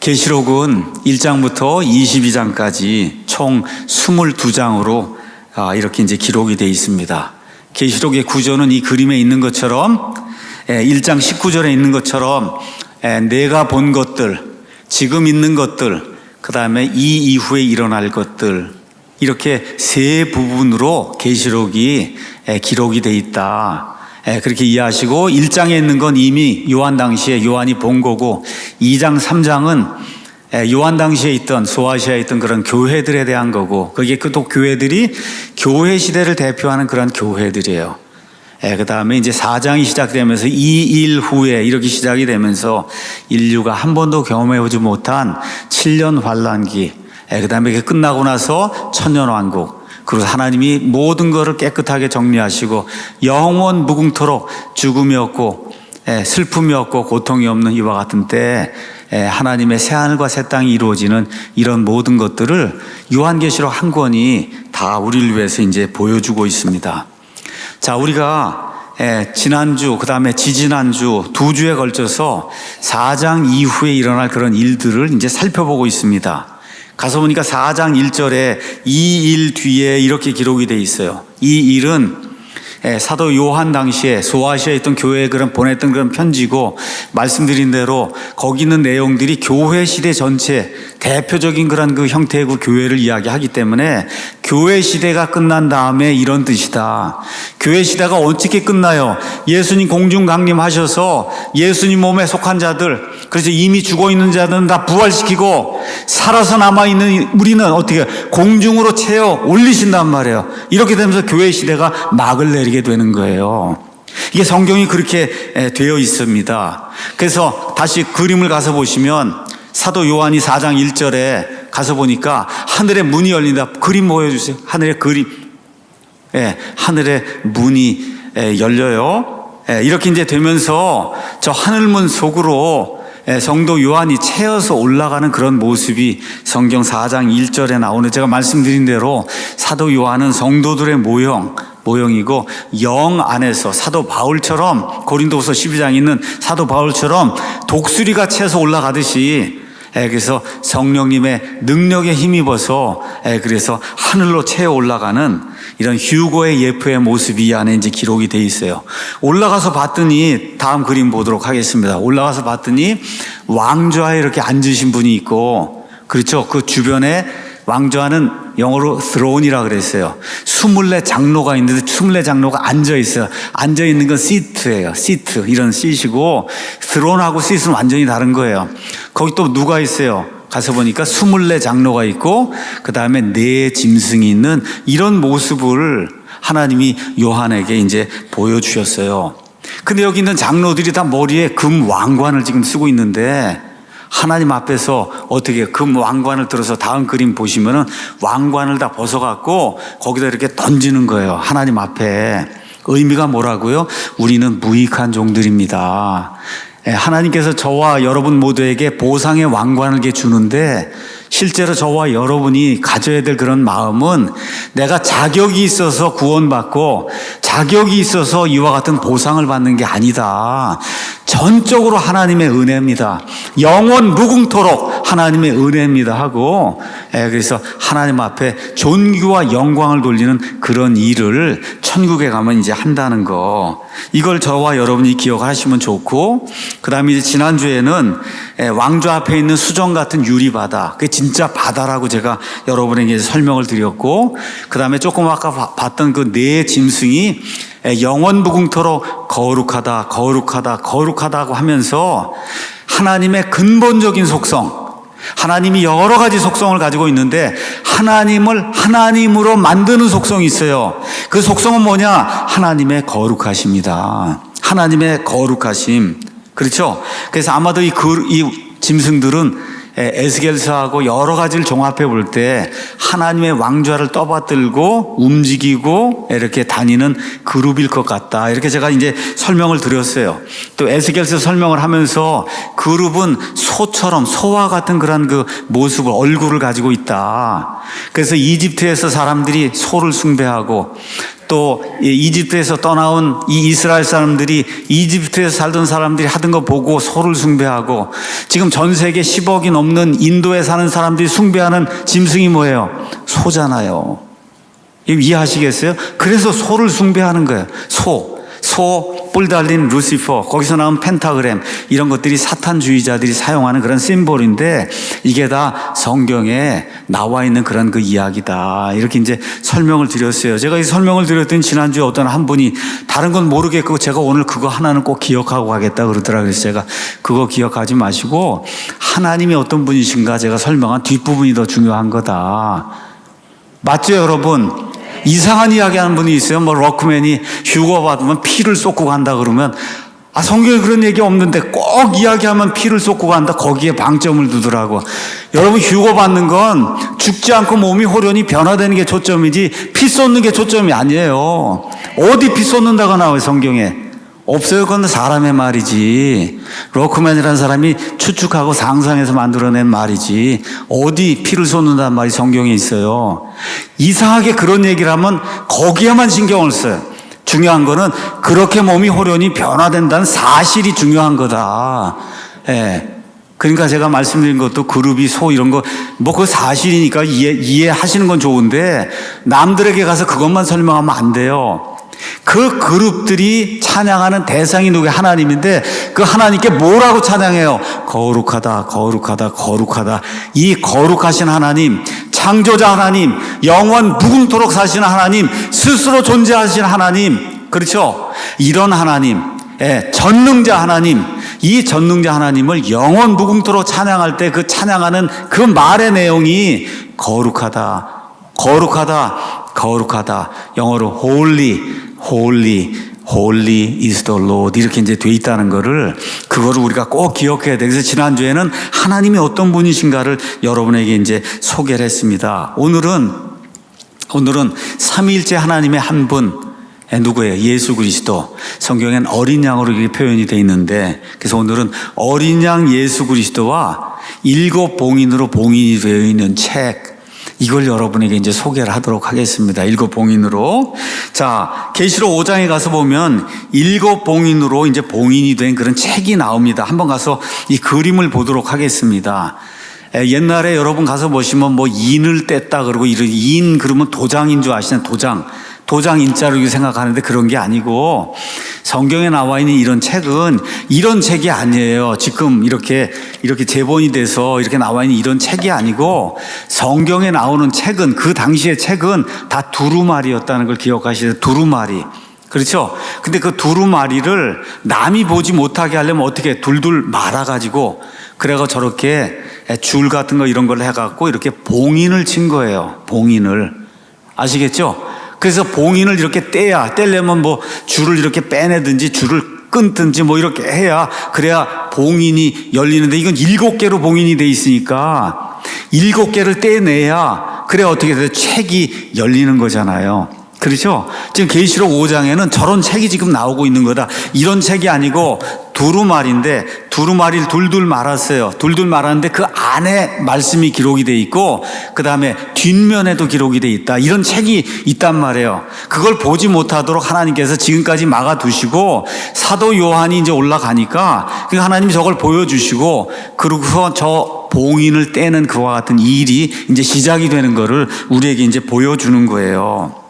계시록은 1장부터 22장까지 총 22장으로 이렇게 이제 기록이 되어 있습니다. 계시록의 구조는 이 그림에 있는 것처럼 1장 19절에 있는 것처럼 내가 본 것들, 지금 있는 것들, 그 다음에 이 이후에 일어날 것들, 이렇게 세 부분으로 계시록이 기록이 되어 있다. 그렇게 이해하시고 1장에 있는 건 이미 요한 당시에 요한이 본 거고 2장 3장은 요한 당시에 있던 소아시아에 있던 그런 교회들에 대한 거고 그게 또 교회들이 교회 시대를 대표하는 그런 교회들이에요. 그 다음에 이제 4장이 시작되면서 이 일 후에 이렇게 시작이 되면서 인류가 한 번도 경험해보지 못한 7년 환란기, 그 다음에 이게 끝나고 나서 천년왕국, 그리고 하나님이 모든 것을 깨끗하게 정리하시고 영원 무궁토록 죽음이 없고 슬픔이 없고 고통이 없는 이와 같은 때 하나님의 새하늘과 새 땅이 이루어지는 이런 모든 것들을 요한계시록 한 권이 다 우리를 위해서 이제 보여주고 있습니다. 자, 우리가 지난주, 그 다음에 지지난주 두 주에 걸쳐서 4장 이후에 일어날 그런 일들을 이제 살펴보고 있습니다. 가서 보니까 4장 1절에 이 일 뒤에 이렇게 기록이 되어 있어요. 이 일은 사도 요한 당시에 소아시아에 있던 교회에 보냈던 그런 편지고, 말씀드린 대로 거기 있는 내용들이 교회 시대 전체 대표적인 그런 그 형태의 그 교회를 이야기하기 때문에 교회 시대가 끝난 다음에 이런 뜻이다. 교회 시대가 어떻게 끝나요? 예수님 공중 강림하셔서 예수님 몸에 속한 자들, 그래서 이미 죽어 있는 자들은 다 부활시키고 살아서 남아있는 우리는 어떻게 공중으로 채워 올리신단 말이에요. 이렇게 되면서 교회 시대가 막을 내리게 되는 거예요. 이게 성경이 그렇게 되어 있습니다. 그래서 다시 그림을 가서 보시면 사도 요한이 4장 1절에 가서 보니까 하늘의 문이 열린다. 그림 보여주세요. 하늘의 그림. 하늘의 문이 열려요. 이렇게 이제 되면서 저 하늘문 속으로 성도 요한이 채어서 올라가는 그런 모습이 성경 4장 1절에 나오는, 제가 말씀드린 대로 사도 요한은 성도들의 모형이고 영 안에서 사도 바울처럼, 고린도후서 12장에 있는 사도 바울처럼 독수리가 채서 올라가듯이 그래서 성령님의 능력에 힘입어서 그래서 하늘로 채어 올라가는 이런 휴고의 예표의 모습이 이 안에 이제 기록이 돼 있어요. 올라가서 봤더니, 다음 그림 보도록 하겠습니다. 올라가서 봤더니 왕좌에 이렇게 앉으신 분이 있고, 그렇죠. 그 주변에 왕좌는 영어로 throne이라 그랬어요. 24장로가 있는데 24장로가 앉아 있어요. 앉아 있는 건 시트예요. 시트, 이런 시트고, throne하고 시트는 완전히 다른 거예요. 거기 또 누가 있어요? 가서 보니까 24장로가 있고 그 다음에 4짐승이 있는 이런 모습을 하나님이 요한에게 이제 보여주셨어요. 근데 여기 있는 장로들이 다 머리에 금 왕관을 지금 쓰고 있는데, 하나님 앞에서 어떻게 금 왕관을 들어서 다음 그림 보시면은 왕관을 다 벗어갖고 거기다 이렇게 던지는 거예요. 하나님 앞에. 의미가 뭐라고요? 우리는 무익한 종들입니다. 하나님께서 저와 여러분 모두에게 보상의 왕관을 주는데, 실제로 저와 여러분이 가져야 될 그런 마음은 내가 자격이 있어서 구원받고 자격이 있어서 이와 같은 보상을 받는 게 아니다. 전적으로 하나님의 은혜입니다. 영원 무궁토록 하나님의 은혜입니다 하고, 그래서 하나님 앞에 존귀와 영광을 돌리는 그런 일을 천국에 가면 이제 한다는 거, 이걸 저와 여러분이 기억하시면 좋고, 그 다음에 이제 지난주에는 왕좌 앞에 있는 수정 같은 유리바다, 그게 진짜 바다라고 제가 여러분에게 설명을 드렸고, 그 다음에 조금 아까 봤던 그 4짐승이 영원 무궁토록 거룩하다, 거룩하다, 거룩하다고 하면서 하나님의 근본적인 속성, 하나님이 여러 가지 속성을 가지고 있는데 하나님을 하나님으로 만드는 속성이 있어요. 그 속성은 뭐냐? 하나님의 거룩하십니다. 하나님의 거룩하심. 그렇죠? 그래서 아마도 이 짐승들은 에스겔서하고 여러 가지를 종합해 볼 때 하나님의 왕좌를 떠받들고 움직이고 이렇게 다니는 그룹일 것 같다, 이렇게 제가 이제 설명을 드렸어요. 또 에스겔서 설명을 하면서 그룹은 소처럼, 소와 같은 그런 그 모습을, 얼굴을 가지고 있다. 그래서 이집트에서 사람들이 소를 숭배하고 또 이집트에서 떠나온 이 이스라엘 사람들이 이집트에서 살던 사람들이 하던 거 보고 소를 숭배하고, 지금 전 세계 10억이 넘는 인도에 사는 사람들이 숭배하는 짐승이 뭐예요? 소잖아요. 이해하시겠어요? 그래서 소를 숭배하는 거예요. 소, 뿔 달린 루시퍼, 거기서 나온 펜타그램, 이런 것들이 사탄주의자들이 사용하는 그런 심볼인데, 이게 다 성경에 나와 있는 그런 그 이야기다. 이렇게 이제 설명을 드렸어요. 제가 이 설명을 드렸더니 지난주에 어떤 한 분이 다른 건 모르겠고 제가 오늘 그거 하나는 꼭 기억하고 가겠다 그러더라고요. 그래서 제가 그거 기억하지 마시고 하나님이 어떤 분이신가 제가 설명한 뒷부분이 더 중요한 거다. 맞죠, 여러분? 이상한 이야기 하는 분이 있어요. 뭐 럭크맨이 휴가 받으면 피를 쏟고 간다 그러면, 성경에 그런 얘기 없는데 꼭 이야기하면 피를 쏟고 간다. 거기에 방점을 두더라고. 여러분, 휴가 받는 건 죽지 않고 몸이 호련히 변화되는 게 초점이지 피 쏟는 게 초점이 아니에요. 어디 피 쏟는다가 나와요, 성경에? 없어요. 그건 사람의 말이지. 럭크맨이라는 사람이 추측하고 상상해서 만들어낸 말이지 어디 피를 쏟는다는 말이 성경에 있어요. 이상하게 그런 얘기를 하면 거기에만 신경을 써요. 중요한 거는 그렇게 몸이 호련히 변화된다는 사실이 중요한 거다. 예. 그러니까 제가 말씀드린 것도 그룹이 소 이런 거 뭐 그 사실이니까 이해하시는 건 좋은데 남들에게 가서 그것만 설명하면 안 돼요. 그 그룹들이 찬양하는 대상이 누구예요? 하나님인데 그 하나님께 뭐라고 찬양해요? 거룩하다, 거룩하다, 거룩하다. 이 거룩하신 하나님, 창조자 하나님, 영원 무궁토록 사시는 하나님, 스스로 존재하신 하나님, 그렇죠? 이런 하나님, 전능자 하나님, 이 전능자 하나님을 영원 무궁토록 찬양할 때 그 찬양하는 그 말의 내용이 거룩하다, 거룩하다, 거룩하다. 영어로 holy, holy, holy is the Lord 이렇게 이제 돼 있다는 거를, 그거를 우리가 꼭 기억해야 돼. 그래서 지난주에는 하나님이 어떤 분이신가를 여러분에게 이제 소개를 했습니다. 오늘은 삼위일체 하나님의 한 분, 누구예요? 예수 그리스도. 성경엔 어린 양으로 이렇게 표현이 되어 있는데, 그래서 오늘은 어린 양 예수 그리스도와 7 봉인으로 봉인이 되어 있는 책, 이걸 여러분에게 이제 소개를 하도록 하겠습니다. 7 봉인으로. 자, 계시록 5장에 가서 보면 7 봉인으로 이제 봉인이 된 그런 책이 나옵니다. 한번 가서 이 그림을 보도록 하겠습니다. 옛날에 여러분 가서 보시면 뭐 인을 뗐다 그러고, 인 그러면 도장인 줄 아시나요? 도장 인자로 생각하는데 그런 게 아니고, 성경에 나와 있는 이런 책은 이런 책이 아니에요. 지금 이렇게 재본이 돼서 이렇게 나와 있는 이런 책이 아니고, 성경에 나오는 책은, 그 당시의 책은 다 두루마리였다는 걸 기억하시죠? 두루마리. 그렇죠? 근데 그 두루마리를 남이 보지 못하게 하려면 어떻게 둘둘 말아가지고, 그래가 저렇게 줄 같은 거 이런 걸 해갖고 이렇게 봉인을 친 거예요. 봉인을. 아시겠죠? 그래서 봉인을 이렇게 떼려면 뭐 줄을 이렇게 빼내든지 줄을 끊든지 뭐 이렇게 해야, 그래야 봉인이 열리는데, 이건 7개로 봉인이 돼 있으니까 7개를 떼내야 그래야 어떻게 돼요? 책이 열리는 거잖아요. 그렇죠? 지금 계시록 5장에는 저런 책이 지금 나오고 있는 거다. 이런 책이 아니고 두루마리인데, 두루마리를 둘둘 말았어요. 둘둘 말았는데 그 안에 말씀이 기록이 돼 있고, 그 다음에 뒷면에도 기록이 돼 있다. 이런 책이 있단 말이에요. 그걸 보지 못하도록 하나님께서 지금까지 막아두시고, 사도 요한이 이제 올라가니까 하나님이 저걸 보여주시고, 그리고서 저 봉인을 떼는 그와 같은 일이 이제 시작이 되는 거를 우리에게 이제 보여주는 거예요.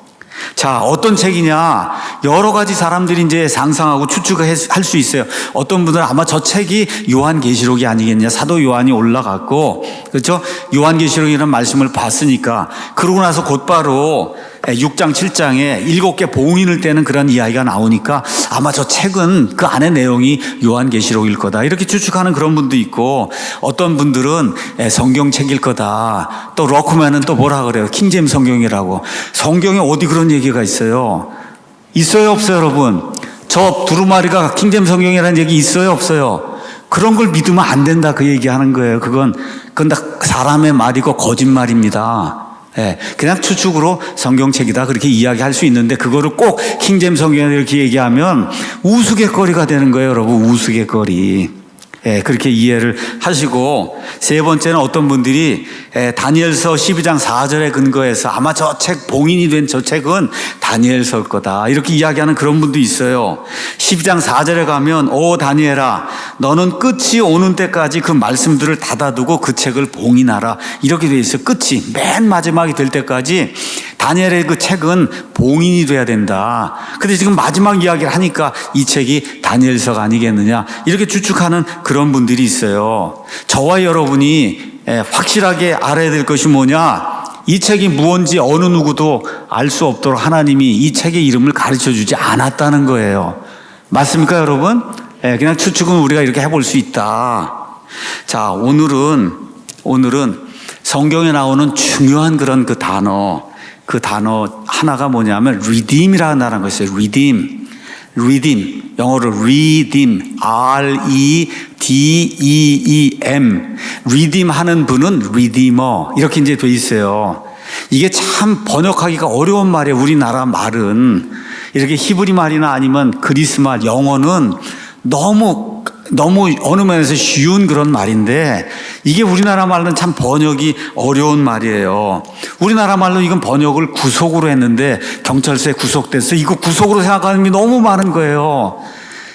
자, 어떤 책이냐? 여러 가지 사람들이 이제 상상하고 추측을 할 수 있어요. 어떤 분들은 아마 저 책이 요한계시록이 아니겠냐. 사도 요한이 올라갔고, 그렇죠? 요한계시록이라는 말씀을 봤으니까, 그러고 나서 곧바로 6장, 7장에 7개 봉인을 떼는 그런 이야기가 나오니까 아마 저 책은 그 안에 내용이 요한계시록일 거다. 이렇게 추측하는 그런 분도 있고, 어떤 분들은 성경책일 거다. 또 럭크맨은 또 뭐라 그래요? 킹제임스 성경이라고. 성경에 어디 그런 얘기가 있어요? 있어요, 없어요, 여러분? 저 두루마리가 킹제임스 성경이라는 얘기 있어요, 없어요? 그런 걸 믿으면 안 된다, 그 얘기하는 거예요. 그건 다 사람의 말이고 거짓말입니다. 그냥 추측으로 성경책이다 그렇게 이야기할 수 있는데, 그거를 꼭 킹제임스 성경에 이렇게 얘기하면 우스갯거리가 되는 거예요, 여러분. 우스갯거리. 그렇게 이해를 하시고, 세 번째는 어떤 분들이 다니엘서 12장 4절에 근거해서 아마 저 책, 봉인이 된 저 책은 다니엘 설 거다. 이렇게 이야기하는 그런 분도 있어요. 12장 4절에 가면 오 다니엘아 너는 끝이 오는 때까지 그 말씀들을 닫아두고 그 책을 봉인하라. 이렇게 돼 있어요. 끝이 맨 마지막이 될 때까지 다니엘의 그 책은 봉인이 돼야 된다. 근데 지금 마지막 이야기를 하니까 이 책이 다니엘서가 아니겠느냐 이렇게 추측하는 그런 분들이 있어요. 저와 여러분이 확실하게 알아야 될 것이 뭐냐, 이 책이 무언지 어느 누구도 알 수 없도록 하나님이 이 책의 이름을 가르쳐 주지 않았다는 거예요. 맞습니까 여러분? 그냥 추측은 우리가 이렇게 해볼 수 있다. 자, 오늘은 성경에 나오는 중요한 그런 그 단어 하나가 뭐냐면 redeem이라는 단어가 있어요. redeem, 영어로 redeem, R-E-D-E-E-M, redeem 하는 분은 redeemer 이렇게 이제 돼 있어요. 이게 참 번역하기가 어려운 말이에요. 우리나라 말은 이렇게 히브리 말이나 아니면 그리스 말, 영어는 너무 어느 면에서 쉬운 그런 말인데 이게 우리나라 말로는 참 번역이 어려운 말이에요. 우리나라 말로 이건 번역을 구속으로 했는데 경찰서에 구속됐어. 이거 구속으로 생각하는 게 너무 많은 거예요.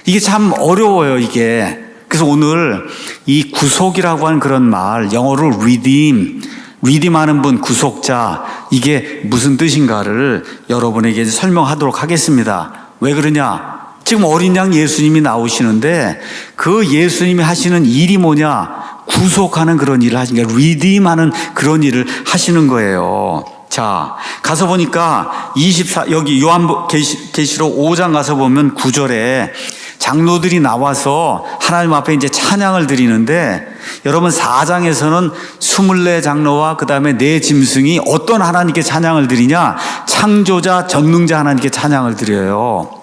이게 참 어려워요, 이게. 그래서 오늘 이 구속이라고 하는 그런 말, 영어로 redeem 하는 분, 구속자, 이게 무슨 뜻인가를 여러분에게 설명하도록 하겠습니다. 왜 그러냐? 지금 어린 양 예수님이 나오시는데 그 예수님이 하시는 일이 뭐냐? 구속하는 그런 일을 하시는 거예요. 리디임하는 그런 일을 하시는 거예요. 자, 가서 보니까 여기 요한계시록 5장 가서 보면 9절에 장로들이 나와서 하나님 앞에 이제 찬양을 드리는데 여러분 4장에서는 24장로와 그 다음에 4짐승이 어떤 하나님께 찬양을 드리냐? 창조자, 전능자 하나님께 찬양을 드려요.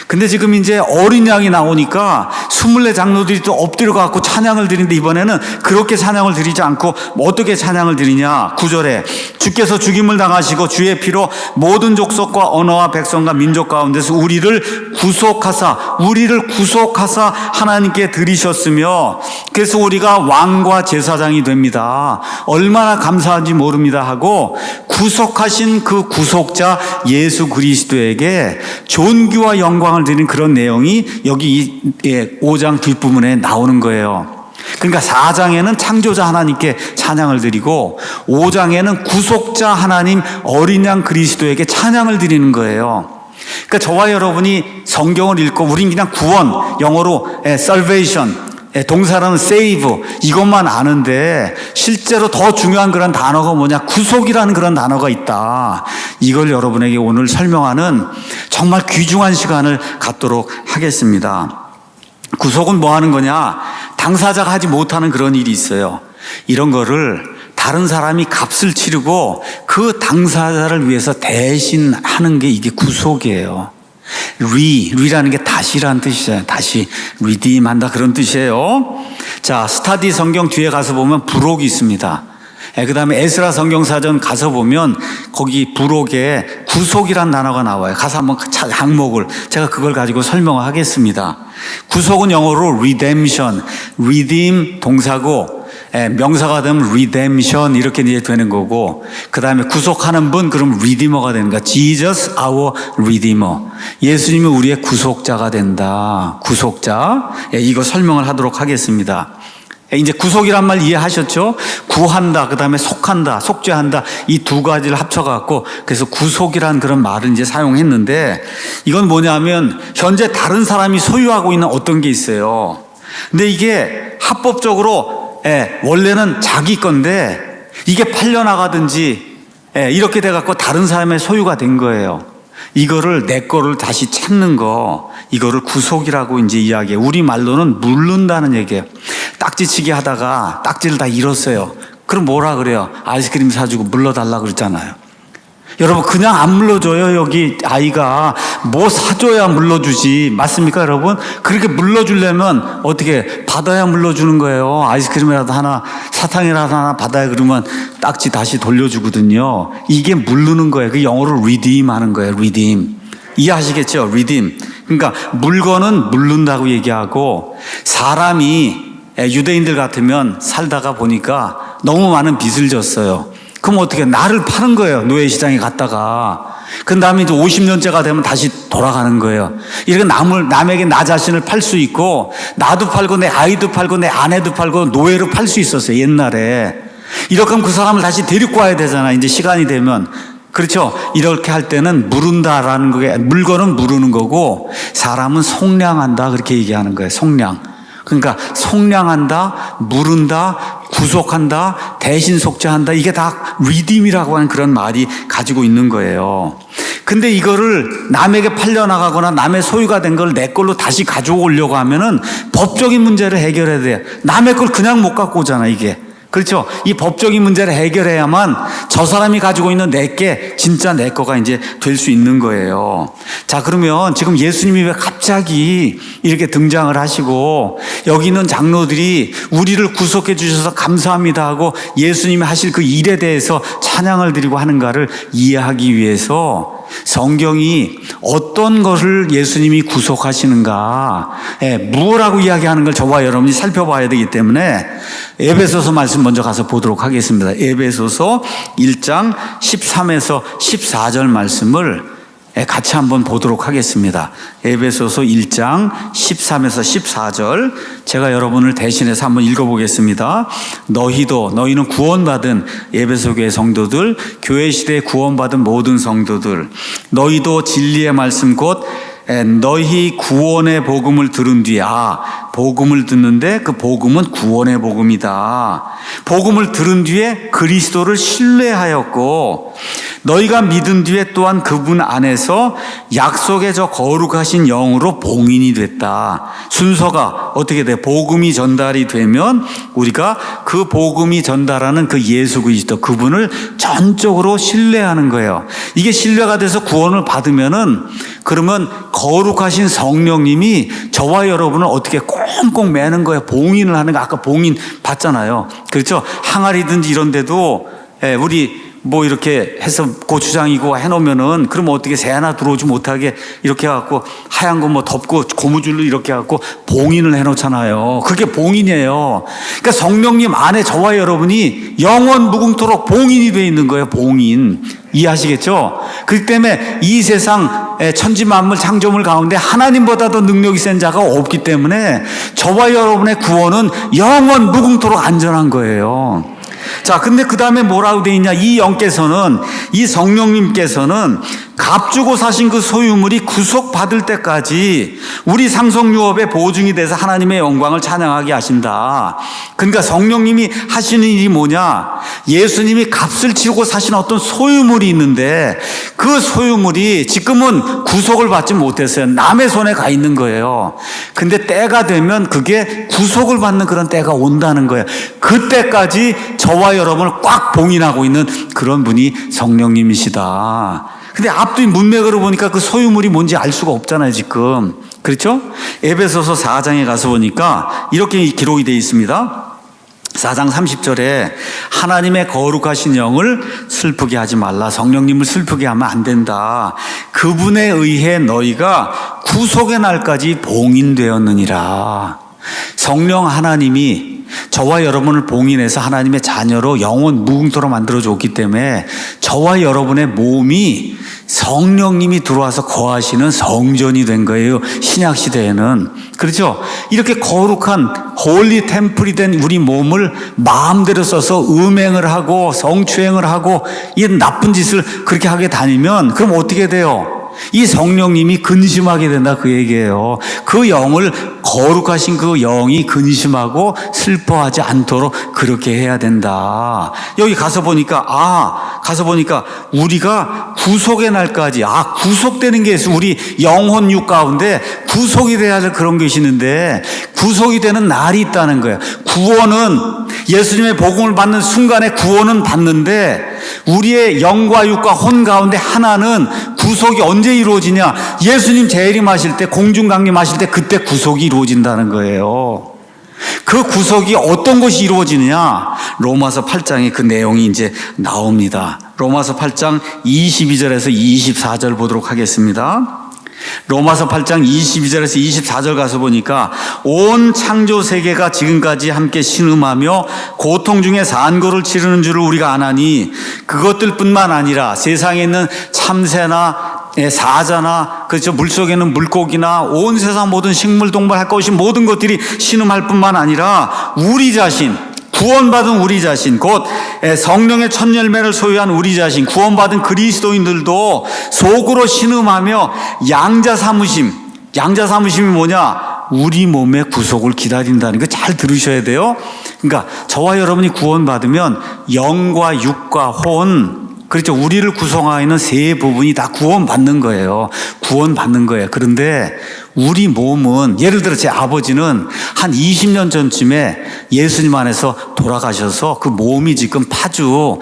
근데 지금 이제 어린 양이 나오니까 24장로들이 또 엎드려 갖고 찬양을 드리는데 이번에는 그렇게 찬양을 드리지 않고 어떻게 찬양을 드리냐? 9절에 주께서 죽임을 당하시고 주의 피로 모든 족속과 언어와 백성과 민족 가운데서 우리를 구속하사 하나님께 드리셨으며 그래서 우리가 왕과 제사장이 됩니다. 얼마나 감사한지 모릅니다 하고 구속하신 그 구속자 예수 그리스도에게 존귀와 영광을 드리는 그런 내용이 여기 5장 뒷부분에 나오는 거예요. 그러니까 4장에는 창조자 하나님께 찬양을 드리고 5장에는 구속자 하나님 어린 양 그리스도에게 찬양을 드리는 거예요. 그러니까 저와 여러분이 성경을 읽고 우린 그냥 구원, 영어로 salvation, 동사로는 save 이것만 아는데 실제로 더 중요한 그런 단어가 뭐냐? 구속이라는 그런 단어가 있다. 이걸 여러분에게 오늘 설명하는 정말 귀중한 시간을 갖도록 하겠습니다. 구속은 뭐 하는 거냐? 당사자가 하지 못하는 그런 일이 있어요. 이런 거를 다른 사람이 값을 치르고 그 당사자를 위해서 대신 하는 게 이게 구속이에요. 리라는 게 다시라는 뜻이잖아요. 다시 redeem 한다 그런 뜻이에요. 자, 스타디 성경 뒤에 가서 보면 부록이 있습니다. 그 다음에 에스라 성경사전 가서 보면 거기 부록에 구속이란 단어가 나와요. 가서 한번 항목을 제가 그걸 가지고 설명을 하겠습니다. 구속은 영어로 redemption, redeem 동사고 명사가 되면 redemption 이렇게 이제 되는 거고 그 다음에 구속하는 분 그럼 redeemer가 되는 거야. Jesus our redeemer. 예수님이 우리의 구속자가 된다. 구속자. 이거 설명을 하도록 하겠습니다. 이제 구속이란 말 이해하셨죠? 구한다, 그 다음에 속한다, 속죄한다 이 두 가지를 합쳐갖고 그래서 구속이란 그런 말을 이제 사용했는데 이건 뭐냐면 현재 다른 사람이 소유하고 있는 어떤 게 있어요. 근데 이게 합법적으로 원래는 자기 건데 이게 팔려나가든지 이렇게 돼갖고 다른 사람의 소유가 된 거예요. 이거를 내 거를 다시 찾는 거 이거를 구속이라고 이제 이야기해요. 우리 말로는 물른다는 얘기예요. 딱지치기 하다가 딱지를 다 잃었어요. 그럼 뭐라 그래요? 아이스크림 사주고 물러달라 그랬잖아요. 여러분 그냥 안 물러줘요. 여기 아이가 뭐 사줘야 물러주지. 맞습니까 여러분? 그렇게 물러주려면 어떻게 받아야 물러주는 거예요. 아이스크림이라도 하나 사탕이라도 하나 받아야 그러면 딱지 다시 돌려주거든요. 이게 물르는 거예요. 그 영어로 redeem 하는 거예요. redeem. 이해하시겠죠? redeem. 그러니까 물건은 물른다고 얘기하고 사람이 유대인들 같으면 살다가 보니까 너무 많은 빚을 졌어요. 그럼 어떻게 나를 파는 거예요. 노예시장에 갔다가 그 다음에 이제 50년째가 되면 다시 돌아가는 거예요. 이렇게 남에게 나 자신을 팔 수 있고, 나도 팔고, 내 아이도 팔고, 내 아내도 팔고, 노예로 팔 수 있었어요, 옛날에. 이렇게 하면 그 사람을 다시 데리고 와야 되잖아, 이제 시간이 되면. 그렇죠? 이렇게 할 때는 무른다라는 거게, 물건은 무르는 거고, 사람은 속량한다, 그렇게 얘기하는 거예요, 속량. 그러니까 속량한다, 무른다, 구속한다, 대신 속죄한다, 이게 다 리딤이라고 하는 그런 말이 가지고 있는 거예요. 근데 이거를 남에게 팔려나가거나 남의 소유가 된 걸 내 걸로 다시 가져오려고 하면은 법적인 문제를 해결해야 돼요. 남의 걸 그냥 못 갖고 오잖아, 이게. 그렇죠? 이 법적인 문제를 해결해야만 저 사람이 가지고 있는 내게 진짜 내 거가 이제 될 수 있는 거예요. 자, 그러면 지금 예수님이 왜 갑자기 이렇게 등장을 하시고 여기 있는 장로들이 우리를 구속해 주셔서 감사합니다 하고 예수님이 하실 그 일에 대해서 찬양을 드리고 하는가를 이해하기 위해서 성경이 어떤 것을 예수님이 구속하시는가, 무엇이라고 이야기하는 걸 저와 여러분이 살펴봐야 되기 때문에 에베소서 말씀 먼저 가서 보도록 하겠습니다. 에베소서 1장 13에서 14절 말씀을 같이 한번 보도록 하겠습니다. 에베소서 1장 13에서 14절 제가 여러분을 대신해서 한번 읽어보겠습니다. 너희는 구원받은 에베소 교회 성도들, 교회 시대에 구원받은 모든 성도들, 너희도 진리의 말씀 곧 너희 구원의 복음을 들은 뒤에, 복음을 듣는데 그 복음은 구원의 복음이다. 복음을 들은 뒤에 그리스도를 신뢰하였고 너희가 믿은 뒤에 또한 그분 안에서 약속의 저 거룩하신 영으로 봉인이 됐다. 순서가 어떻게 돼? 복음이 전달이 되면 우리가 그 복음이 전달하는 그 예수 그리스도, 그분을 전적으로 신뢰하는 거예요. 이게 신뢰가 돼서 구원을 받으면은, 그러면 거룩하신 성령님이 저와 여러분을 어떻게 꽁꽁 매는 거예요. 봉인을 하는 거. 아까 봉인 봤잖아요. 그렇죠? 항아리든지 이런 데도 우리 이렇게 해서 고추장이고 해놓으면은, 그럼 어떻게 새 하나 들어오지 못하게 이렇게 해갖고 하얀 거 덮고 고무줄로 이렇게 해갖고 봉인을 해놓잖아요. 그게 봉인이에요. 그러니까 성령님 안에 저와 여러분이 영원 무궁토록 봉인이 되어 있는 거예요. 봉인. 이해하시겠죠? 그렇기 때문에 이 세상 천지만물 창조물 가운데 하나님보다 더 능력이 센 자가 없기 때문에 저와 여러분의 구원은 영원 무궁토록 안전한 거예요. 자, 근데 그 다음에 뭐라고 돼 있냐? 이 영께서는, 이 성령님께서는 값주고 사신 그 소유물이 구속받을 때까지 우리 상속유업의 보증이 돼서 하나님의 영광을 찬양하게 하신다. 그러니까 성령님이 하시는 일이 뭐냐? 예수님이 값을 치르고 사신 어떤 소유물이 있는데 그 소유물이 지금은 구속을 받지 못했어요. 남의 손에 가 있는 거예요. 근데 때가 되면 그게 구속을 받는 그런 때가 온다는 거예요. 그때까지 저와 여러분을 꽉 봉인하고 있는 그런 분이 성령님이시다. 근데 앞뒤 문맥으로 보니까 그 소유물이 뭔지 알 수가 없잖아요, 지금. 그렇죠? 에베소서 4장에 가서 보니까 이렇게 기록이 되어 있습니다. 4장 30절에 하나님의 거룩하신 영을 슬프게 하지 말라. 성령님을 슬프게 하면 안 된다. 그분에 의해 너희가 구속의 날까지 봉인되었느니라. 성령 하나님이 저와 여러분을 봉인해서 하나님의 자녀로 영원 무궁토록 만들어줬기 때문에 저와 여러분의 몸이 성령님이 들어와서 거하시는 성전이 된 거예요. 신약시대에는. 그렇죠? 이렇게 거룩한 홀리 템플이 된 우리 몸을 마음대로 써서 음행을 하고 성추행을 하고 이 나쁜 짓을 그렇게 하게 다니면 그럼 어떻게 돼요? 이 성령님이 근심하게 된다, 그 얘기예요. 그 영을, 거룩하신 그 영이 근심하고 슬퍼하지 않도록 그렇게 해야 된다. 여기 가서 보니까 우리가 구속의 날까지, 구속되는 게 있어요. 우리 영혼육 가운데 구속이 돼야 할 그런 것이 있는데 구속이 되는 날이 있다는 거예요. 구원은 예수님의 복음을 받는 순간에 구원은 받는데 우리의 영과 육과 혼 가운데 하나는 구속이 언제 이루어지냐? 예수님 재림하실 때, 공중 강림하실 때 그때 구속이 이루어진다는 거예요. 그 구속이 어떤 것이 이루어지느냐? 로마서 8장에 그 내용이 이제 나옵니다. 로마서 8장 22절에서 24절 보도록 하겠습니다. 로마서 8장 22절에서 24절 가서 보니까 온 창조 세계가 지금까지 함께 신음하며 고통 중에 산고를 치르는 줄을 우리가 아나니 그것들뿐만 아니라 세상에 있는 참새나 사자나 그렇죠 물속에 있는 물고기나 온 세상 모든 식물 동물 할 것이 모든 것들이 신음할 뿐만 아니라 우리 자신 구원받은 우리 자신 곧 성령의 첫 열매를 소유한 우리 자신 구원받은 그리스도인들도 속으로 신음하며 양자 사무심이 뭐냐? 우리 몸의 구속을 기다린다는 거 잘 들으셔야 돼요. 그러니까 저와 여러분이 구원받으면 영과 육과 혼 그렇죠. 우리를 구성하는 세 부분이 다 구원받는 거예요. 그런데 우리 몸은 예를 들어 제 아버지는 한 20년 전쯤에 예수님 안에서 돌아가셔서 그 몸이 지금 파주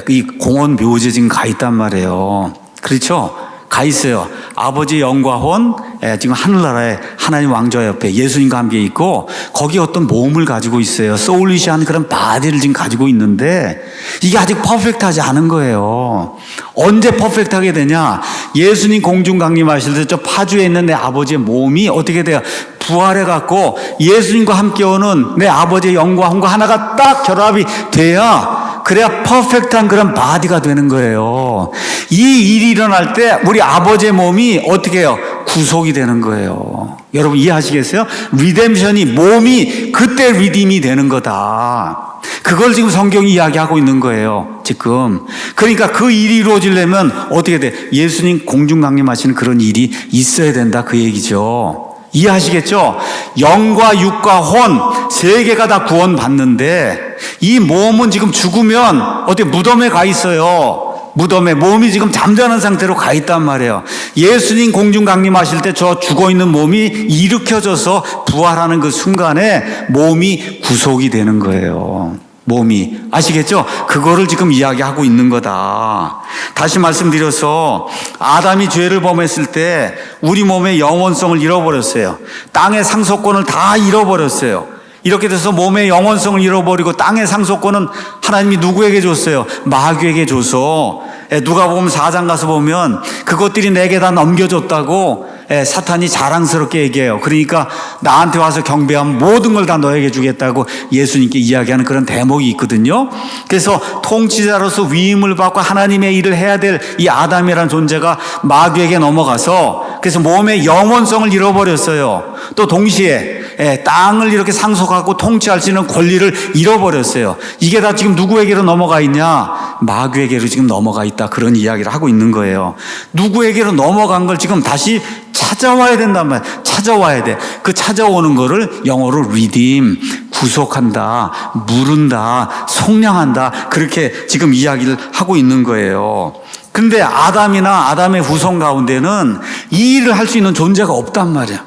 이 공원 묘지에 지금 가 있단 말이에요. 그렇죠? 가 있어요. 아버지 영과 혼 지금 하늘나라의 하나님 왕좌 옆에 예수님과 함께 있고 거기 어떤 몸을 가지고 있어요. 소울리시한 그런 바디를 지금 가지고 있는데 이게 아직 퍼펙트하지 않은 거예요. 언제 퍼펙트하게 되냐? 예수님 공중 강림하실 때 저 파주에 있는 내 아버지의 몸이 어떻게 돼요? 부활해 갖고 예수님과 함께 오는 내 아버지의 영과 혼과 하나가 딱 결합이 돼야 그래야 퍼펙트한 그런 바디가 되는 거예요. 이 일이 일어날 때 우리 아버지의 몸이 어떻게 해요? 구속이 되는 거예요. 여러분 이해하시겠어요? 리뎀션이 몸이 그때 리딤이 되는 거다. 그걸 지금 성경이 이야기하고 있는 거예요. 지금. 그러니까 그 일이 이루어지려면 어떻게 돼? 예수님 공중 강림하시는 그런 일이 있어야 된다 그 얘기죠. 이해하시겠죠? 영과 육과 혼 세 개가 다 구원받는데 이 몸은 지금 죽으면 어디 무덤에 가 있어요. 무덤에 몸이 지금 잠자는 상태로 가 있단 말이에요. 예수님 공중 강림하실 때 저 죽어있는 몸이 일으켜져서 부활하는 그 순간에 몸이 구속이 되는 거예요. 몸이. 아시겠죠? 그거를 지금 이야기하고 있는 거다. 다시 말씀드려서 아담이 죄를 범했을 때 우리 몸의 영원성을 잃어버렸어요. 땅의 상속권을 다 잃어버렸어요. 이렇게 돼서 몸의 영원성을 잃어버리고 땅의 상속권은 하나님이 누구에게 줬어요? 마귀에게 줘서 누가복음 4장 가서 보면 그것들이 내게 다 넘겨줬다고 사탄이 자랑스럽게 얘기해요. 그러니까 나한테 와서 경배하면 모든 걸 다 너에게 주겠다고 예수님께 이야기하는 그런 대목이 있거든요. 그래서 통치자로서 위임을 받고 하나님의 일을 해야 될 이 아담이라는 존재가 마귀에게 넘어가서 그래서 몸의 영원성을 잃어버렸어요. 또 동시에 땅을 이렇게 상속하고 통치할 수 있는 권리를 잃어버렸어요. 이게 다 지금 누구에게로 넘어가 있냐? 마귀에게로 지금 넘어가 있다. 그런 이야기를 하고 있는 거예요. 누구에게로 넘어간 걸 지금 다시 찾아와야 된단 말이에요. 찾아와야 돼. 그 찾아오는 거를 영어로 redeem, 구속한다, 물은다, 속량한다. 그렇게 지금 이야기를 하고 있는 거예요. 근데 아담이나 아담의 후손 가운데는 이 일을 할 수 있는 존재가 없단 말이에요.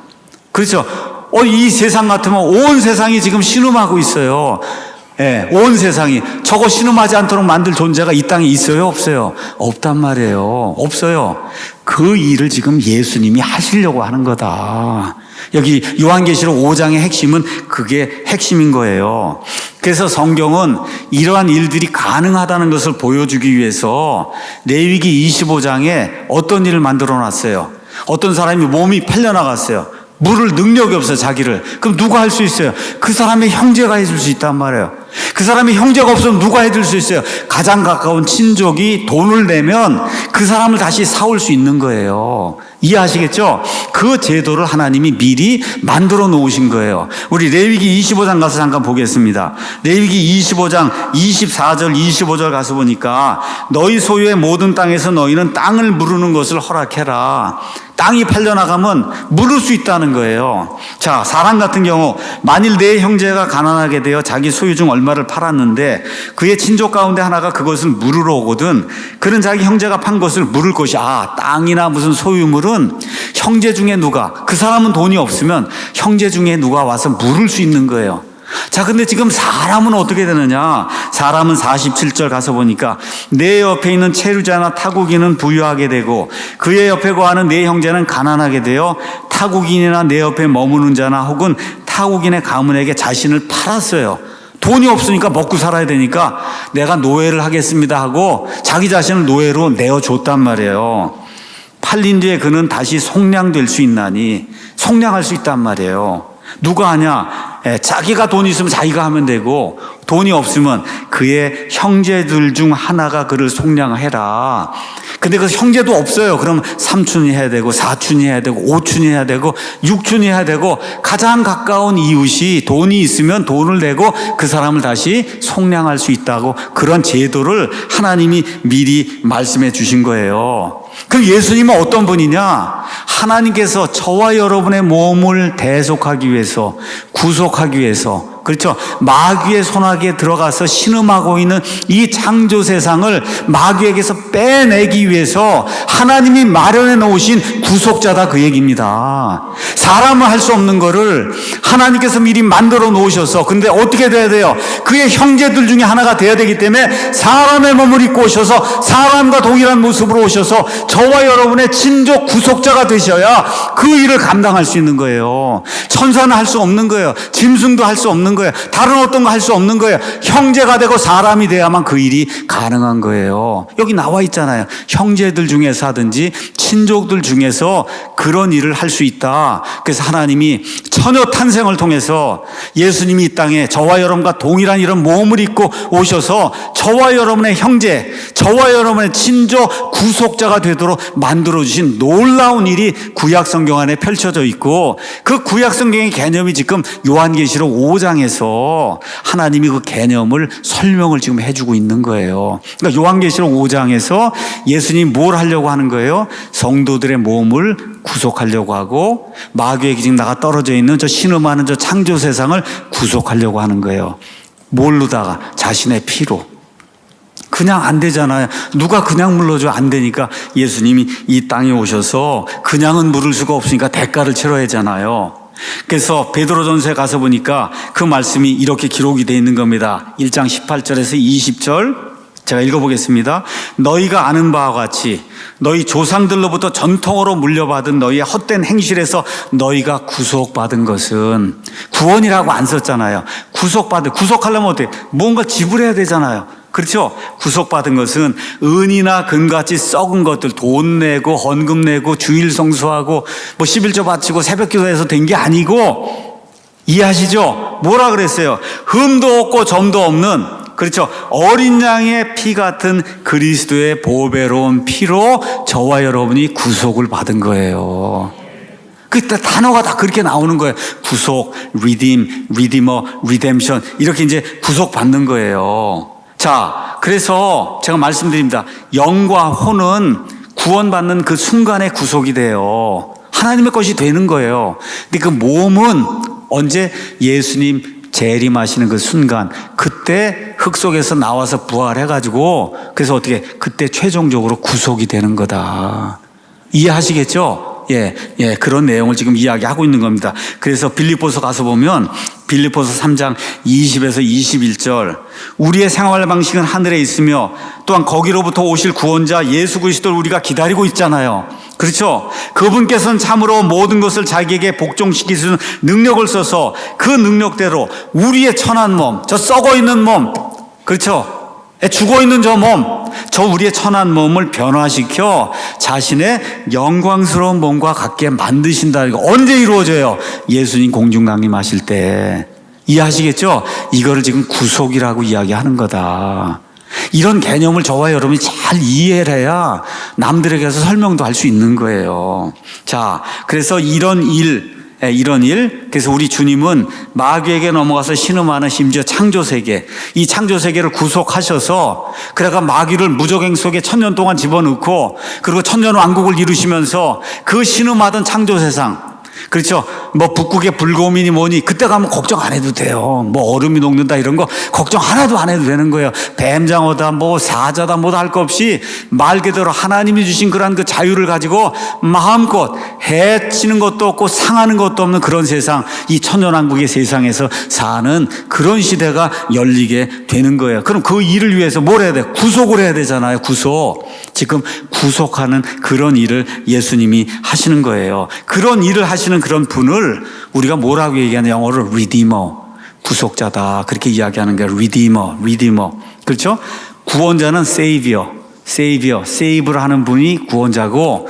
그렇죠? 이 세상 같으면 온 세상이 지금 신음하고 있어요. 온 세상이 저거 신음하지 않도록 만들 존재가 이 땅에 있어요? 없어요? 없단 말이에요. 없어요. 그 일을 지금 예수님이 하시려고 하는 거다. 여기 요한계시록 5장의 핵심은 그게 핵심인 거예요. 그래서 성경은 이러한 일들이 가능하다는 것을 보여주기 위해서 레위기 25장에 어떤 일을 만들어 놨어요. 어떤 사람이 몸이 팔려나갔어요. 물을 능력이 없어요, 자기를. 그럼 누가 할 수 있어요? 그 사람의 형제가 해줄 수 있단 말이에요. 그 사람의 형제가 없으면 누가 해줄 수 있어요? 가장 가까운 친족이 돈을 내면 그 사람을 다시 사올 수 있는 거예요. 이해하시겠죠? 그 제도를 하나님이 미리 만들어 놓으신 거예요. 우리 레위기 25장 가서 잠깐 보겠습니다. 레위기 25장 24절 25절 가서 보니까 너희 소유의 모든 땅에서 너희는 땅을 무르는 것을 허락해라. 땅이 팔려나가면 물을 수 있다는 거예요. 자, 사람 같은 경우 만일 내 형제가 가난하게 되어 자기 소유 중 얼마를 팔았는데 그의 친족 가운데 하나가 그것을 물으러 오거든. 그는 자기 형제가 판 것을 물을 것이 땅이나 무슨 소유물은 형제 중에 누가, 그 사람은 돈이 없으면 형제 중에 누가 와서 물을 수 있는 거예요. 자, 근데 지금 사람은 어떻게 되느냐? 사람은 47절 가서 보니까 내 옆에 있는 체류자나 타국인은 부유하게 되고 그의 옆에 거하는 내 형제는 가난하게 되어 타국인이나 내 옆에 머무는 자나 혹은 타국인의 가문에게 자신을 팔았어요. 돈이 없으니까 먹고 살아야 되니까 내가 노예를 하겠습니다 하고 자기 자신을 노예로 내어줬단 말이에요. 살린 뒤에 그는 다시 속량될 수 있나니, 속량할 수 있단 말이에요. 누가 하냐? 자기가 돈이 있으면 자기가 하면 되고, 돈이 없으면 그의 형제들 중 하나가 그를 속량해라. 근데 그 형제도 없어요. 그럼 삼촌이 해야 되고, 사촌이 해야 되고, 오촌이 해야 되고, 육촌이 해야 되고, 가장 가까운 이웃이 돈이 있으면 돈을 내고 그 사람을 다시 속량할 수 있다고, 그런 제도를 하나님이 미리 말씀해 주신 거예요. 그럼 예수님은 어떤 분이냐? 하나님께서 저와 여러분의 몸을 대속하기 위해서, 구속하기 위해서, 그렇죠, 마귀의 손아귀에 들어가서 신음하고 있는 이 창조 세상을 마귀에게서 빼내기 위해서 하나님이 마련해 놓으신 구속자다, 그 얘기입니다. 사람은 할 수 없는 거를 하나님께서 미리 만들어 놓으셔서, 근데 어떻게 돼야 돼요? 그의 형제들 중에 하나가 돼야 되기 때문에 사람의 몸을 입고 오셔서 사람과 동일한 모습으로 오셔서 저와 여러분의 친족 구속자가 되셔야 그 일을 감당할 수 있는 거예요. 천사는 할 수 없는 거예요. 짐승도 할 수 없는 거예요. 다른 어떤 거 할 수 없는 거예요. 형제가 되고 사람이 돼야만 그 일이 가능한 거예요. 여기 나와 있잖아요. 형제들 중에서 하든지 친족들 중에서 그런 일을 할 수 있다. 그래서 하나님이 처녀 탄생을 통해서 예수님이 이 땅에 저와 여러분과 동일한 이런 몸을 입고 오셔서 저와 여러분의 형제, 저와 여러분의 친족 구속자가 되도록 만들어주신 놀라운 일이 구약 성경 안에 펼쳐져 있고, 그 구약 성경의 개념이 지금 요한계시록 5장에서 하나님이 그 개념을 설명을 지금 해주고 있는 거예요. 그러니까 요한계시록 5장에서 예수님이 뭘 하려고 하는 거예요? 성도들의 몸을 구속하려고 하고, 마귀에게 지금 나가 떨어져 있는 저 신음하는 저 창조 세상을 구속하려고 하는 거예요. 뭘로다가? 자신의 피로. 그냥 안 되잖아요. 누가 그냥 물러줘? 안 되니까 예수님이 이 땅에 오셔서, 그냥은 물을 수가 없으니까 대가를 치러야 하잖아요. 그래서 베드로전서에 가서 보니까 그 말씀이 이렇게 기록이 되어 있는 겁니다. 1장 18절에서 20절 제가 읽어보겠습니다. 너희가 아는 바와 같이 너희 조상들로부터 전통으로 물려받은 너희의 헛된 행실에서 너희가 구속받은 것은, 구원이라고 안 썼잖아요. 구속하려면 어떻게? 뭔가 지불해야 되잖아요. 그렇죠? 구속받은 것은 은이나 금같이 썩은 것들, 돈 내고 헌금 내고 주일 성수하고 뭐 11조 바치고 새벽기도해서 된 게 아니고, 이해하시죠? 뭐라 그랬어요? 흠도 없고 점도 없는, 그렇죠, 어린 양의 피 같은 그리스도의 보배로운 피로 저와 여러분이 구속을 받은 거예요. 그때 단어가 다 그렇게 나오는 거예요. 구속, redeem, redeemer, redemption, 이렇게 이제 구속받는 거예요. 자, 그래서 제가 말씀드립니다. 영과 혼은 구원받는 그 순간에 구속이 돼요. 하나님의 것이 되는 거예요. 근데 그 몸은 언제? 예수님 재림하시는 그 순간, 그때 흙 속에서 나와서 부활해가지고, 그래서 어떻게? 그때 최종적으로 구속이 되는 거다. 이해하시겠죠? 예, 그런 내용을 지금 이야기하고 있는 겁니다. 그래서 빌립보서 가서 보면, 빌립보서 3장 20에서 21절, 우리의 생활 방식은 하늘에 있으며 또한 거기로부터 오실 구원자 예수 그리스도를 우리가 기다리고 있잖아요. 그렇죠? 그분께서는 참으로 모든 것을 자기에게 복종시킬 수 있는 능력을 써서 그 능력대로 우리의 천한 몸, 저 썩어 있는 몸, 그렇죠? 죽어 있는 저 몸, 저 우리의 천한 몸을 변화시켜 자신의 영광스러운 몸과 같게 만드신다. 이거 언제 이루어져요? 예수님 공중 강림하실 때. 이해하시겠죠? 이거를 지금 구속이라고 이야기하는 거다. 이런 개념을 저와 여러분이 잘 이해를 해야 남들에게서 설명도 할 수 있는 거예요. 자, 그래서 이런 일, 그래서 우리 주님은 마귀에게 넘어가서 신음하는 심지어 창조세계, 이 창조세계를 구속하셔서, 그래가 마귀를 무적행 속에 1000년 동안 집어넣고, 그리고 천년왕국을 이루시면서 그 신음하던 창조세상, 그렇죠, 뭐 북극의 불고민이 뭐니 그때 가면 걱정 안 해도 돼요. 뭐 얼음이 녹는다 이런 거 걱정 하나도 안 해도 되는 거예요. 뱀장어다 뭐 사자다 뭐다 할 거 없이 말 그대로 하나님이 주신 그런 그 자유를 가지고 마음껏 해치는 것도 없고 상하는 것도 없는 그런 세상, 이 천년왕국의 세상에서 사는 그런 시대가 열리게 되는 거예요. 그럼 그 일을 위해서 뭘 해야 돼? 구속을 해야 되잖아요. 구속. 지금 구속하는 그런 일을 예수님이 하시는 거예요. 그런 일을 하시는 그런 분을 우리가 뭐라고 얘기하냐? 영어로 redeemer, 구속자다, 그렇게 이야기하는 게 redeemer. 그렇죠? 구원자는 savior를 하는 분이 구원자고,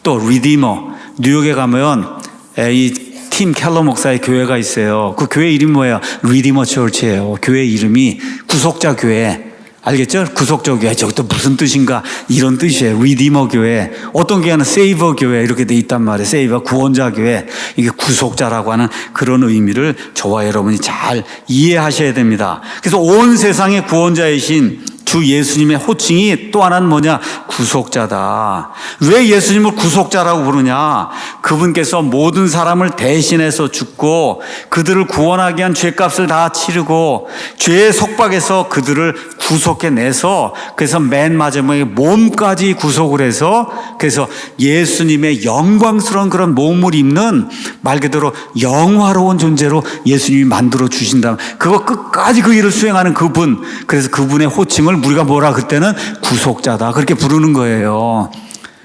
또 리디머. 뉴욕에 가면 이 팀 켈러 목사의 교회가 있어요. 그 교회 이름이 뭐예요? 리디머 처치예요. 교회 이름이 구속자 교회. 알겠죠? 구속자 교회. 저기 또 무슨 뜻인가? 이런 뜻이에요. 리디머 교회. 어떤 교회는 세이버 교회 이렇게 돼 있단 말이에요. 세이버 구원자 교회. 이게 구속자라고 하는 그런 의미를 저와 여러분이 잘 이해하셔야 됩니다. 그래서 온 세상의 구원자이신 주 예수님의 호칭이 또 하나는 뭐냐? 구속자다. 왜 예수님을 구속자라고 부르냐? 그분께서 모든 사람을 대신해서 죽고 그들을 구원하기 위한 죄값을 다 치르고 죄의 속박에서 그들을 구속해내서 그래서 맨 마지막에 몸까지 구속을 해서 그래서 예수님의 영광스러운 그런 몸을 입는 말 그대로 영화로운 존재로 예수님이 만들어 주신다. 그거 끝까지 그 일을 수행하는 그분. 그래서 그분의 호칭을 우리가 뭐라 그때는 구속자다 그렇게 부르는 거예요.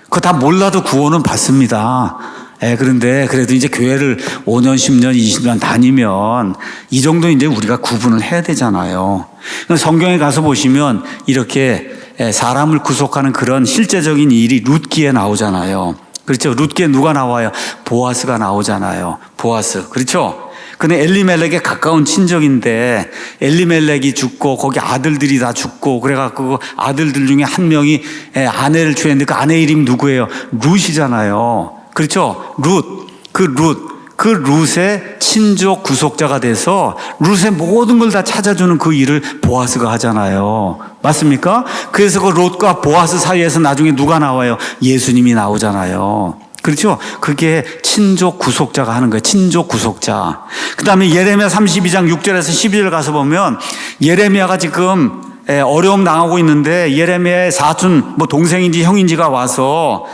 그거 다 몰라도 구원은 받습니다. 그런데 그래도 이제 교회를 5년, 10년, 20년 다니면 이 정도 이제 우리가 구분을 해야 되잖아요. 성경에 가서 보시면 이렇게 사람을 구속하는 그런 실제적인 일이 룻기에 나오잖아요. 그렇죠? 룻기에 누가 나와요? 보아스가 나오잖아요. 보아스. 그렇죠? 근데 엘리멜렉의 가까운 친족인데 엘리멜렉이 죽고 거기 아들들이 다 죽고 그래갖고 아들들 중에 한 명이 아내를 취했는데 그 아내 이름이 누구예요? 룻이잖아요. 그렇죠? 그 룻의 친족 구속자가 돼서 룻의 모든 걸 다 찾아주는 그 일을 보아스가 하잖아요. 맞습니까? 그래서 그 룻과 보아스 사이에서 나중에 누가 나와요? 예수님이 나오잖아요. 그렇죠? 그게 친족 구속자가 하는 거예요. 친족 구속자. 그 다음에 예레미야 32장 6절에서 12절 가서 보면 예레미야가 지금 어려움 당하고 있는데 예레미야의 사촌, 동생인지 형인지가 와서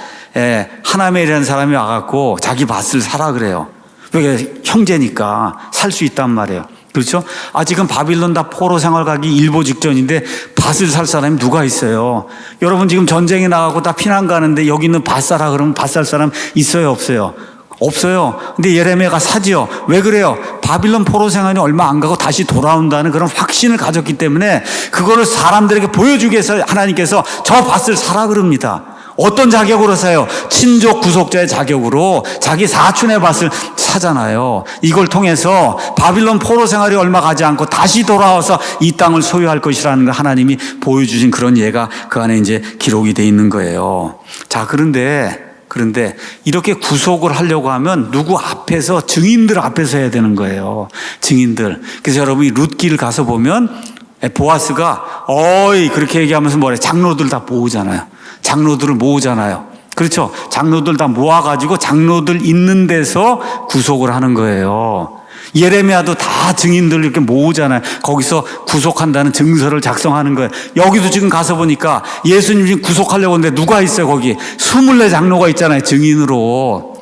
하나멜이라는 사람이 와갖고 자기 밭을 사라 그래요. 왜? 형제니까 살 수 있단 말이에요. 그렇죠? 지금 바빌론 다 포로 생활 가기 일보 직전인데 밭을 살 사람이 누가 있어요? 여러분 지금 전쟁에 나가고 다 피난 가는데 여기 있는 밭 사라 그러면 밭 살 사람 있어요? 없어요? 없어요. 근데 예레미야가 사지요. 왜 그래요? 바빌론 포로 생활이 얼마 안 가고 다시 돌아온다는 그런 확신을 가졌기 때문에 그거를 사람들에게 보여주기 위해서 하나님께서 저 밭을 사라 그럽니다. 어떤 자격으로 사요? 친족 구속자의 자격으로 자기 사촌의 밭을 사잖아요. 이걸 통해서 바빌론 포로 생활이 얼마 가지 않고 다시 돌아와서 이 땅을 소유할 것이라는 걸 하나님이 보여주신 그런 예가 그 안에 이제 기록이 돼 있는 거예요. 자, 그런데 이렇게 구속을 하려고 하면 누구 앞에서, 증인들 앞에서 해야 되는 거예요. 증인들. 그래서 여러분이 룻기를 가서 보면 보아스가 어이 그렇게 얘기하면서 뭐래? 장로들 다 모으잖아요. 장로들을 모으잖아요. 그렇죠? 장로들 다 모아가지고 장로들 있는 데서 구속을 하는 거예요. 예레미야도 다 증인들 이렇게 모으잖아요. 거기서 구속한다는 증서를 작성하는 거예요. 여기도 지금 가서 보니까 예수님 지금 구속하려고 하는데 누가 있어요? 거기 24 장로가 있잖아요. 증인으로.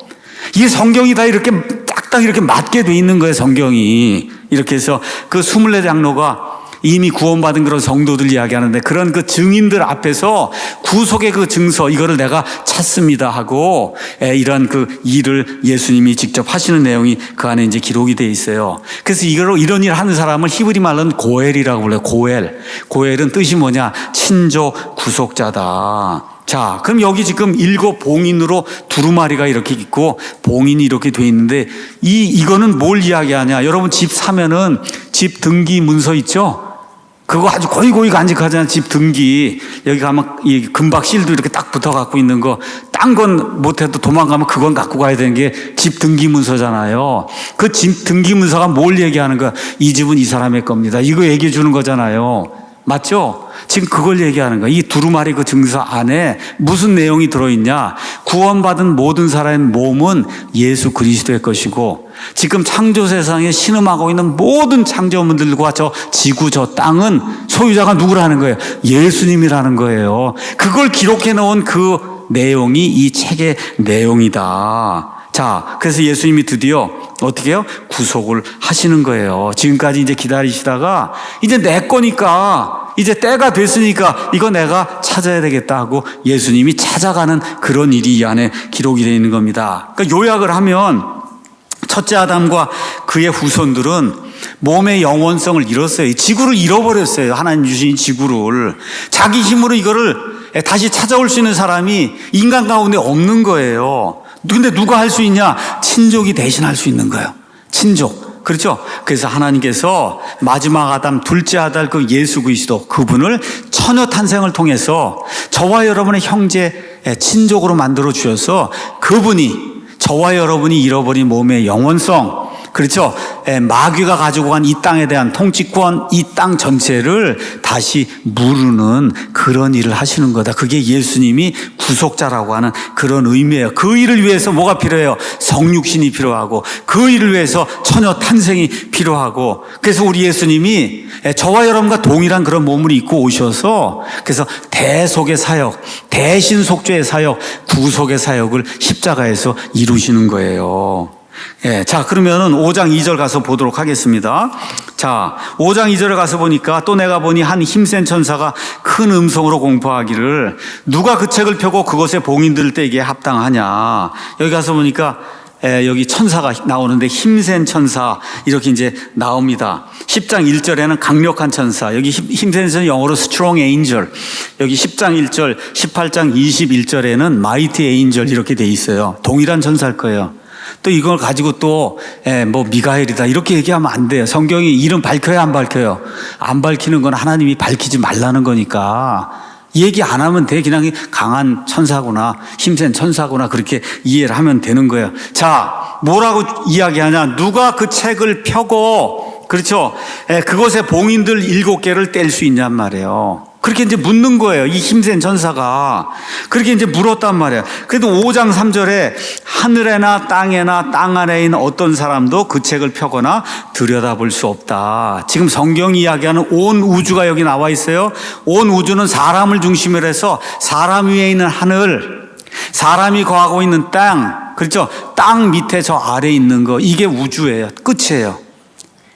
이게 성경이 다 이렇게 딱딱 이렇게 맞게 돼 있는 거예요. 성경이. 이렇게 해서 그 24 장로가 이미 구원받은 그런 성도들 이야기하는데 그런 그 증인들 앞에서 구속의 그 증서 이거를 내가 찾습니다 하고 이런 그 일을 예수님이 직접 하시는 내용이 그 안에 이제 기록이 돼 있어요. 그래서 이런 일 하는 사람을 히브리 말로는 고엘이라고 불러요. 고엘은 뜻이 뭐냐? 친족 구속자다. 자, 그럼 여기 지금 7 봉인으로 두루마리가 이렇게 있고 봉인이 이렇게 돼 있는데 이거는 뭘 이야기하냐? 여러분 집 사면은 집 등기 문서 있죠? 그거 아주 고이 간직하잖아요. 집 등기. 여기 가면 이 금박 실도 이렇게 딱 붙어 갖고 있는 거. 딴 건 못해도 도망가면 그건 갖고 가야 되는 게 집 등기 문서잖아요. 그 집 등기 문서가 뭘 얘기하는 거야? 이 집은 이 사람의 겁니다. 이거 얘기해 주는 거잖아요. 맞죠? 지금 그걸 얘기하는 거야. 이 두루마리 그 증서 안에 무슨 내용이 들어있냐? 구원받은 모든 사람의 몸은 예수 그리스도의 것이고 지금 창조 세상에 신음하고 있는 모든 창조물들과 저 지구 저 땅은 소유자가 누구라는 거예요? 예수님이라는 거예요. 그걸 기록해 놓은 그 내용이 이 책의 내용이다. 자, 그래서 예수님이 드디어 어떻게 해요? 구속을 하시는 거예요. 지금까지 이제 기다리시다가 이제 내 거니까 이제 때가 됐으니까 이거 내가 찾아야 되겠다 하고 예수님이 찾아가는 그런 일이 이 안에 기록이 되어 있는 겁니다. 그러니까 요약을 하면 첫째 아담과 그의 후손들은 몸의 영원성을 잃었어요. 지구를 잃어버렸어요. 하나님 주신 지구를. 자기 힘으로 이거를 다시 찾아올 수 있는 사람이 인간 가운데 없는 거예요. 근데 누가 할 수 있냐? 친족이 대신할 수 있는 거예요. 친족. 그렇죠? 그래서 하나님께서 마지막 아담, 둘째 아들 그 예수 그리스도 그분을 처녀 탄생을 통해서 저와 여러분의 형제 친족으로 만들어 주셔서 그분이 저와 여러분이 잃어버린 몸의 영원성, 그렇죠? 마귀가 가지고 간 이 땅에 대한 통치권, 이 땅 전체를 다시 무르는 그런 일을 하시는 거다. 그게 예수님이 구속자라고 하는 그런 의미예요. 그 일을 위해서 뭐가 필요해요? 성육신이 필요하고, 그 일을 위해서 처녀 탄생이 필요하고, 그래서 우리 예수님이 저와 여러분과 동일한 그런 몸을 입고 오셔서, 그래서 대속의 사역, 대신 속죄의 사역, 구속의 사역을 십자가에서 이루시는 거예요. 자, 그러면은 5장 2절 가서 보도록 하겠습니다. 자, 5장 2절에 가서 보니까 또 내가 보니 한 힘센 천사가 큰 음성으로 공포하기를 누가 그 책을 펴고 그것에 봉인들 때에게 합당하냐. 여기 가서 보니까 여기 천사가 나오는데 힘센 천사 이렇게 이제 나옵니다. 10장 1절에는 강력한 천사, 여기 힘센 천사 영어로 strong angel, 여기 10장 1절, 18장 21절에는 mighty angel 이렇게 돼 있어요. 동일한 천사일 거예요. 또 이걸 가지고 또 뭐 미가엘이다 이렇게 얘기하면 안 돼요. 성경이 이름 밝혀요, 안 밝혀요? 안 밝히는 건 하나님이 밝히지 말라는 거니까 얘기 안 하면 돼. 그냥 강한 천사구나, 힘센 천사구나 그렇게 이해를 하면 되는 거예요. 자, 뭐라고 이야기하냐? 누가 그 책을 펴고, 그렇죠? 그것에 봉인들 7개를 뗄 수 있냔 말이에요. 그렇게 이제 묻는 거예요. 이 힘센 천사가. 그렇게 이제 물었단 말이에요. 그래도 5장 3절에 하늘에나 땅에나 땅 아래에 있는 어떤 사람도 그 책을 펴거나 들여다볼 수 없다. 지금 성경이 이야기하는 온 우주가 여기 나와 있어요. 온 우주는 사람을 중심으로 해서 사람 위에 있는 하늘, 사람이 거하고 있는 땅, 그렇죠? 땅 밑에 저 아래에 있는 거, 이게 우주예요. 끝이에요.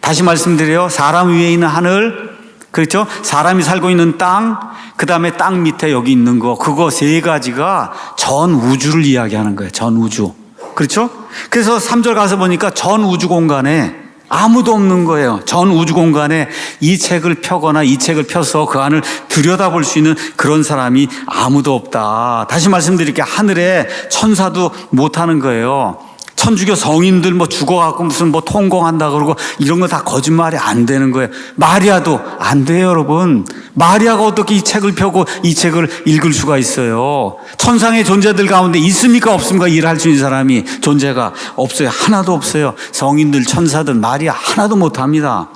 다시 말씀드려요. 사람 위에 있는 하늘, 그렇죠? 사람이 살고 있는 땅, 그 다음에 땅 밑에 여기 있는 거, 그거 세 가지가 전 우주를 이야기하는 거예요. 전 우주. 그렇죠? 그래서 3절 가서 보니까 전 우주 공간에 아무도 없는 거예요. 전 우주 공간에 이 책을 펴거나 이 책을 펴서 그 안을 들여다볼 수 있는 그런 사람이 아무도 없다. 다시 말씀드릴게요. 하늘에 천사도 못하는 거예요. 천주교 성인들 뭐 죽어갖고 무슨 뭐 통공한다 그러고 이런 거 다 거짓말이 안 되는 거예요. 마리아도 안 돼요, 여러분. 마리아가 어떻게 이 책을 펴고 이 책을 읽을 수가 있어요? 천상의 존재들 가운데 있습니까, 없습니까? 일을 할 수 있는 사람이 존재가 없어요. 하나도 없어요. 성인들, 천사들, 마리아 하나도 못합니다.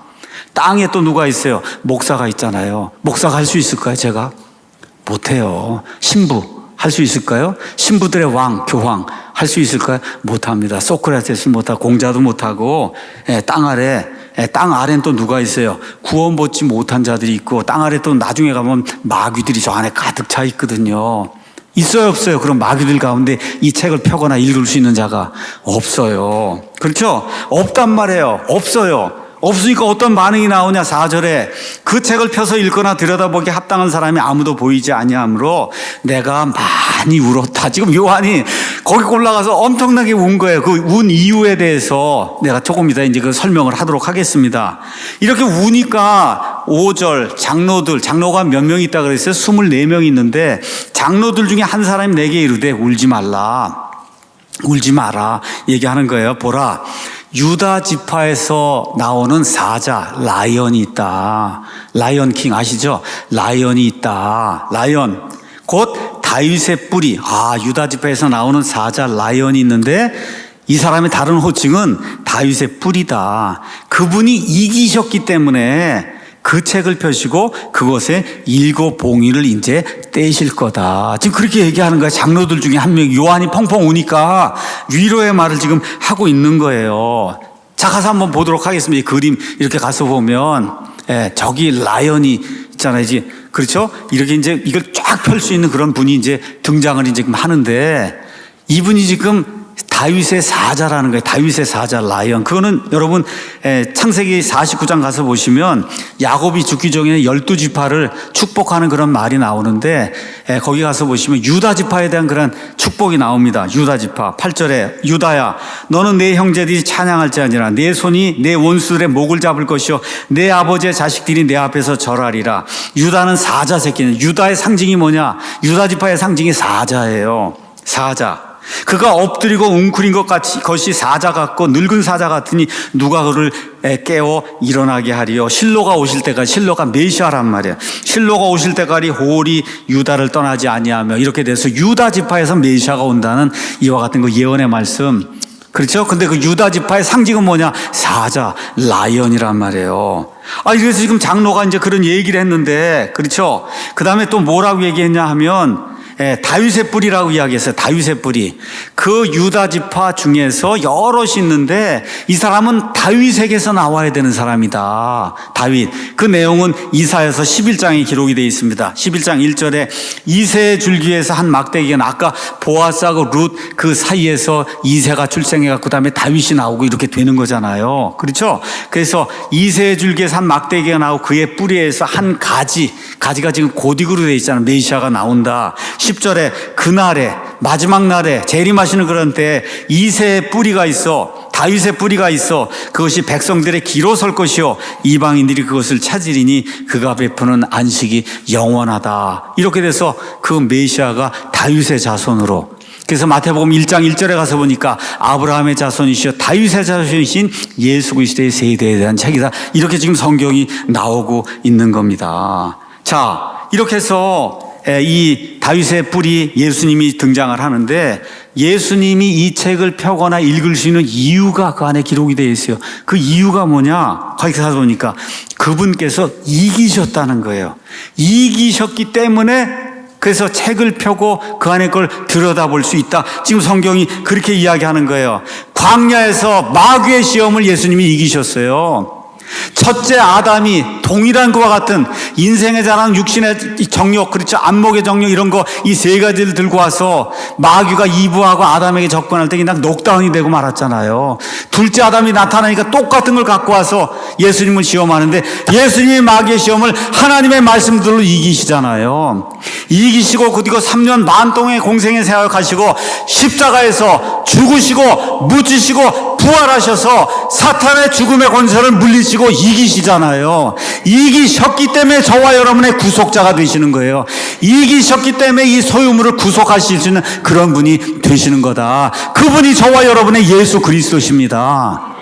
땅에 또 누가 있어요? 목사가 있잖아요. 목사가 할 수 있을까요, 제가? 못해요. 신부. 할 수 있을까요? 신부들의 왕, 교황 할 수 있을까요? 못합니다. 소크라테스 못하고 공자도 못하고 땅 아래는 또 누가 있어요? 구원받지 못한 자들이 있고 땅 아래 또 나중에 가면 마귀들이 저 안에 가득 차 있거든요. 있어요, 없어요? 그럼 마귀들 가운데 이 책을 펴거나 읽을 수 있는 자가 없어요. 그렇죠? 없단 말이에요. 없어요. 없으니까 어떤 반응이 나오냐? 4절에 그 책을 펴서 읽거나 들여다보기 합당한 사람이 아무도 보이지 아니하므로 내가 많이 울었다. 지금 요한이 거기 올라가서 엄청나게 운 거예요. 그 운 이유에 대해서 내가 조금 이따 이제 그 설명을 하도록 하겠습니다. 이렇게 우니까 5절 장로가 몇 명 있다 그랬어요? 24명 있는데 장로들 중에 한 사람이 내게 이르되 울지 마라 얘기하는 거예요. 보라, 유다 지파에서 나오는 사자 라이언이 있다. 라이언 킹 아시죠? 라이언이 있다. 라이언 곧 다윗의 뿌리. 유다 지파에서 나오는 사자 라이언이 있는데 이 사람의 다른 호칭은 다윗의 뿌리다. 그분이 이기셨기 때문에 그 책을 펴시고 그것에 7 봉인을 이제 떼실 거다. 지금 그렇게 얘기하는 거예요. 장로들 중에 한 명, 요한이 펑펑 우니까 위로의 말을 지금 하고 있는 거예요. 자, 가서 한번 보도록 하겠습니다. 이 그림 이렇게 가서 보면, 저기 라이언이 있잖아요. 이제, 그렇죠? 이렇게 이제 이걸 쫙 펼 수 있는 그런 분이 이제 등장을 이제 지금 하는데 이분이 지금 다윗의 사자라는 거예요. 다윗의 사자 라이언. 그거는 여러분 창세기 49장 가서 보시면 야곱이 죽기 전에 12지파를 축복하는 그런 말이 나오는데 거기 가서 보시면 유다 지파에 대한 그런 축복이 나옵니다. 유다 지파 8절에 유다야 너는 내 형제들이 찬양할지 아니라 내 손이 내 원수들의 목을 잡을 것이요 내 아버지의 자식들이 내 앞에서 절하리라. 유다는 사자 새끼는 유다의 상징이 뭐냐? 유다 지파의 상징이 사자예요. 사자. 그가 엎드리고 웅크린 것이 사자 같고 늙은 사자 같으니 누가 그를 깨워 일어나게 하리요. 실로가 오실 때까지, 실로가 메시아란 말이에요. 실로가 오실 때까지 홀이 유다를 떠나지 아니하며 이렇게 돼서 유다 지파에서 메시아가 온다는 이와 같은 그 예언의 말씀. 그렇죠? 근데 그 유다 지파의 상징은 뭐냐? 사자, 라이언이란 말이에요. 그래서 지금 장로가 이제 그런 얘기를 했는데, 그렇죠? 그 다음에 또 뭐라고 얘기했냐 하면 다윗의 뿌리라고 이야기했어요. 다윗의 뿌리. 그 유다 지파 중에서 여럿이 있는데 이 사람은 다윗에게서 나와야 되는 사람이다. 다윗. 그 내용은 이사야서 11장에 기록이 되어 있습니다. 11장 1절에 이새의 줄기에서 한 막대기가 아까 보아스하고 룻 그 사이에서 이새가 출생해갖고 그다음에 다윗이 나오고 이렇게 되는 거잖아요. 그렇죠? 그래서 이새의 줄기에서 한 막대기가 나오고 그의 뿌리에서 한 가지가 지금 고딕으로 되어 있잖아요. 메시아가 나온다. 10절에 그날에 마지막 날에 재림하시는 그런 때에 이새의 뿌리가 있어 다윗의 뿌리가 있어 그것이 백성들의 기로 설 것이요 이방인들이 그것을 찾으리니 그가 베푸는 안식이 영원하다. 이렇게 돼서 그 메시아가 다윗의 자손으로 그래서 마태복음 1장 1절에 가서 보니까 아브라함의 자손이시여 다윗의 자손이신 예수 그리스도의 세대에 대한 책이다. 이렇게 지금 성경이 나오고 있는 겁니다. 자, 이렇게 해서 이 다윗의 뿌리 예수님이 등장을 하는데 예수님이 이 책을 펴거나 읽을 수 있는 이유가 그 안에 기록이 되어 있어요. 그 이유가 뭐냐? 거기 가서 보니까 그분께서 이기셨다는 거예요. 이기셨기 때문에 그래서 책을 펴고 그 안에 걸 들여다볼 수 있다. 지금 성경이 그렇게 이야기하는 거예요. 광야에서 마귀의 시험을 예수님이 이기셨어요. 첫째 아담이 동일한 그와 같은 인생의 자랑, 육신의 정욕, 그렇죠? 안목의 정욕 이런 거 이 세 가지를 들고 와서 마귀가 이브하고 아담에게 접근할 때 그냥 녹다운이 되고 말았잖아요. 둘째 아담이 나타나니까 똑같은 걸 갖고 와서 예수님을 시험하는데 예수님이 마귀의 시험을 하나님의 말씀들로 이기시잖아요. 이기시고 그리고 3년 반 동의 공생의 세월 가시고 십자가에서 죽으시고 묻히시고 부활하셔서 사탄의 죽음의 권세를 물리시고 이기시잖아요. 이기셨기 때문에 저와 여러분의 구속자가 되시는 거예요. 이기셨기 때문에 이 소유물을 구속하실 수 있는 그런 분이 되시는 거다. 그분이 저와 여러분의 예수 그리스도십니다.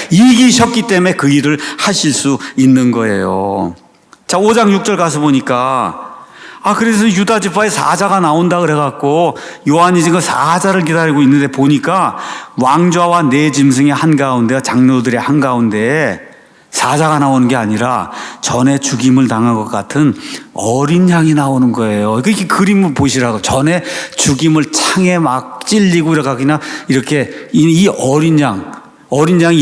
이기셨기 때문에 그 일을 하실 수 있는 거예요. 자, 5장 6절 가서 보니까 그래서 유다 지파의 사자가 나온다 그래갖고 요한이 지금 사자를 기다리고 있는데 보니까 왕좌와 네 짐승의 한가운데와 장로들의 한가운데에 사자가 나오는 게 아니라 전에 죽임을 당한 것 같은 어린 양이 나오는 거예요. 이 그림을 보시라고. 전에 죽임을 창에 막 찔리고 이렇게 이 어린 양이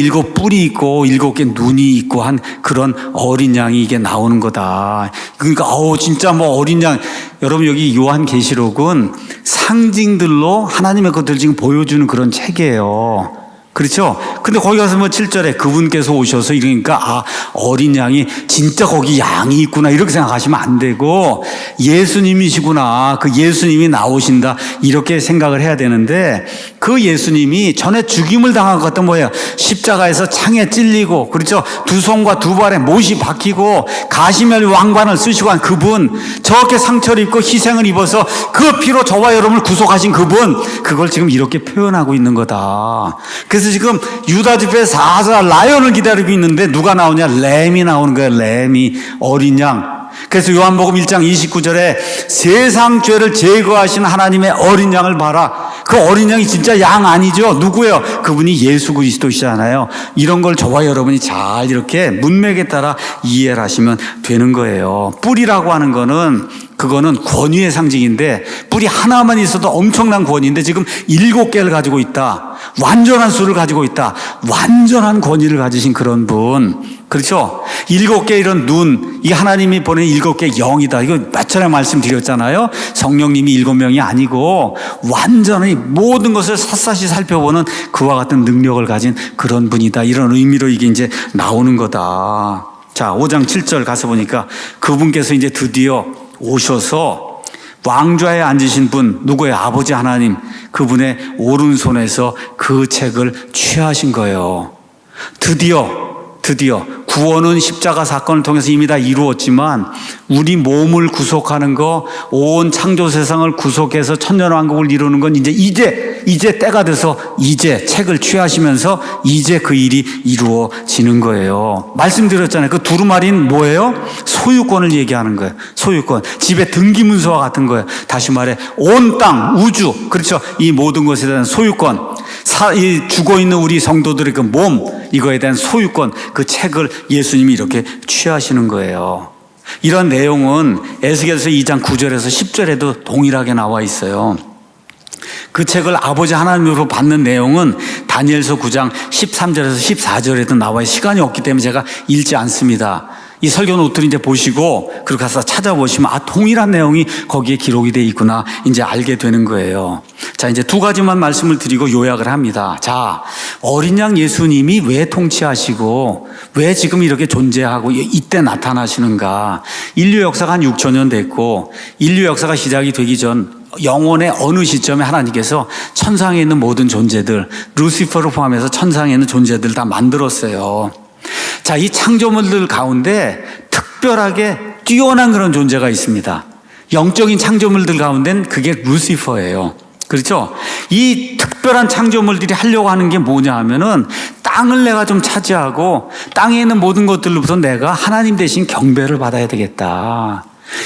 7 뿔이 있고 7개 눈이 있고 한 그런 어린 양이 이게 나오는 거다. 그러니까 진짜 어린 양. 여러분 여기 요한계시록은 상징들로 하나님의 것들을 지금 보여주는 그런 책이에요. 그렇죠? 근데 거기 가서 7절에 그분께서 오셔서 이러니까 어린 양이 진짜 거기 양이 있구나 이렇게 생각하시면 안 되고 예수님이시구나, 그 예수님이 나오신다 이렇게 생각을 해야 되는데 그 예수님이 전에 죽임을 당한 것 같은 뭐예요? 십자가에서 창에 찔리고, 그렇죠? 두 손과 두 발에 못이 박히고 가시멜 왕관을 쓰시고 한 그분, 저렇게 상처를 입고 희생을 입어서 그 피로 저와 여러분을 구속하신 그분, 그걸 지금 이렇게 표현하고 있는 거다. 그래서 지금 유다 지파의 사자 라이언을 기다리고 있는데 누가 나오냐? 램이 나오는 거예요. 램이, 어린 양. 그래서 요한복음 1장 29절에 세상 죄를 제거하신 하나님의 어린 양을 봐라. 그 어린 양이 진짜 양 아니죠? 누구예요? 그분이 예수 그리스도시잖아요. 이런 걸 저와 여러분이 잘 이렇게 문맥에 따라 이해를 하시면 되는 거예요. 뿔이라고 하는 거는 그거는 권위의 상징인데 뿔이 하나만 있어도 엄청난 권위인데 지금 7개를 가지고 있다. 완전한 수를 가지고 있다. 완전한 권위를 가지신 그런 분. 그렇죠? 7개 이런 눈, 이 하나님이 보낸 7개 영이다. 이거 몇 차례 말씀드렸잖아요. 성령님이 7명이 아니고 완전히 모든 것을 샅샅이 살펴보는 그와 같은 능력을 가진 그런 분이다. 이런 의미로 이게 이제 나오는 거다. 자, 5장 7절 가서 보니까 그분께서 이제 드디어 오셔서 왕좌에 앉으신 분, 누구의 아버지 하나님, 그분의 오른손에서 그 책을 취하신 거예요. 드디어 구원은 십자가 사건을 통해서 이미 다 이루었지만 우리 몸을 구속하는 거, 온 창조 세상을 구속해서 천년왕국을 이루는 건 이제 때가 돼서 이제 책을 취하시면서 이제 그 일이 이루어지는 거예요. 말씀드렸잖아요. 그 두루마리는 뭐예요? 소유권을 얘기하는 거예요. 소유권. 집의 등기문서와 같은 거예요. 다시 말해 온 땅, 우주, 그렇죠? 이 모든 것에 대한 소유권, 이 죽어 있는 우리 성도들의 그 몸, 이거에 대한 소유권, 그 책을 예수님이 이렇게 취하시는 거예요. 이런 내용은 에스겔서 2장 9절에서 10절에도 동일하게 나와 있어요. 그 책을 아버지 하나님으로 받는 내용은 다니엘서 9장 13절에서 14절에도 나와요. 시간이 없기 때문에 제가 읽지 않습니다. 이 설교 노트를 이제 보시고 그렇게 가서 찾아보시면 동일한 내용이 거기에 기록이 되어 있구나 이제 알게 되는 거예요. 자, 이제 두 가지만 말씀을 드리고 요약을 합니다. 자, 어린 양 예수님이 왜 통치하시고 왜 지금 이렇게 존재하고 이때 나타나시는가? 인류 역사가 한 6천 년 됐고 인류 역사가 시작이 되기 전 영원의 어느 시점에 하나님께서 천상에 있는 모든 존재들, 루시퍼를 포함해서 천상에 있는 존재들 다 만들었어요. 자, 이 창조물들 가운데 특별하게 뛰어난 그런 존재가 있습니다. 영적인 창조물들 가운데는 그게 루시퍼예요. 그렇죠? 이 특별한 창조물들이 하려고 하는 게 뭐냐 하면은 땅을 내가 좀 차지하고 땅에 있는 모든 것들로부터 내가 하나님 대신 경배를 받아야 되겠다.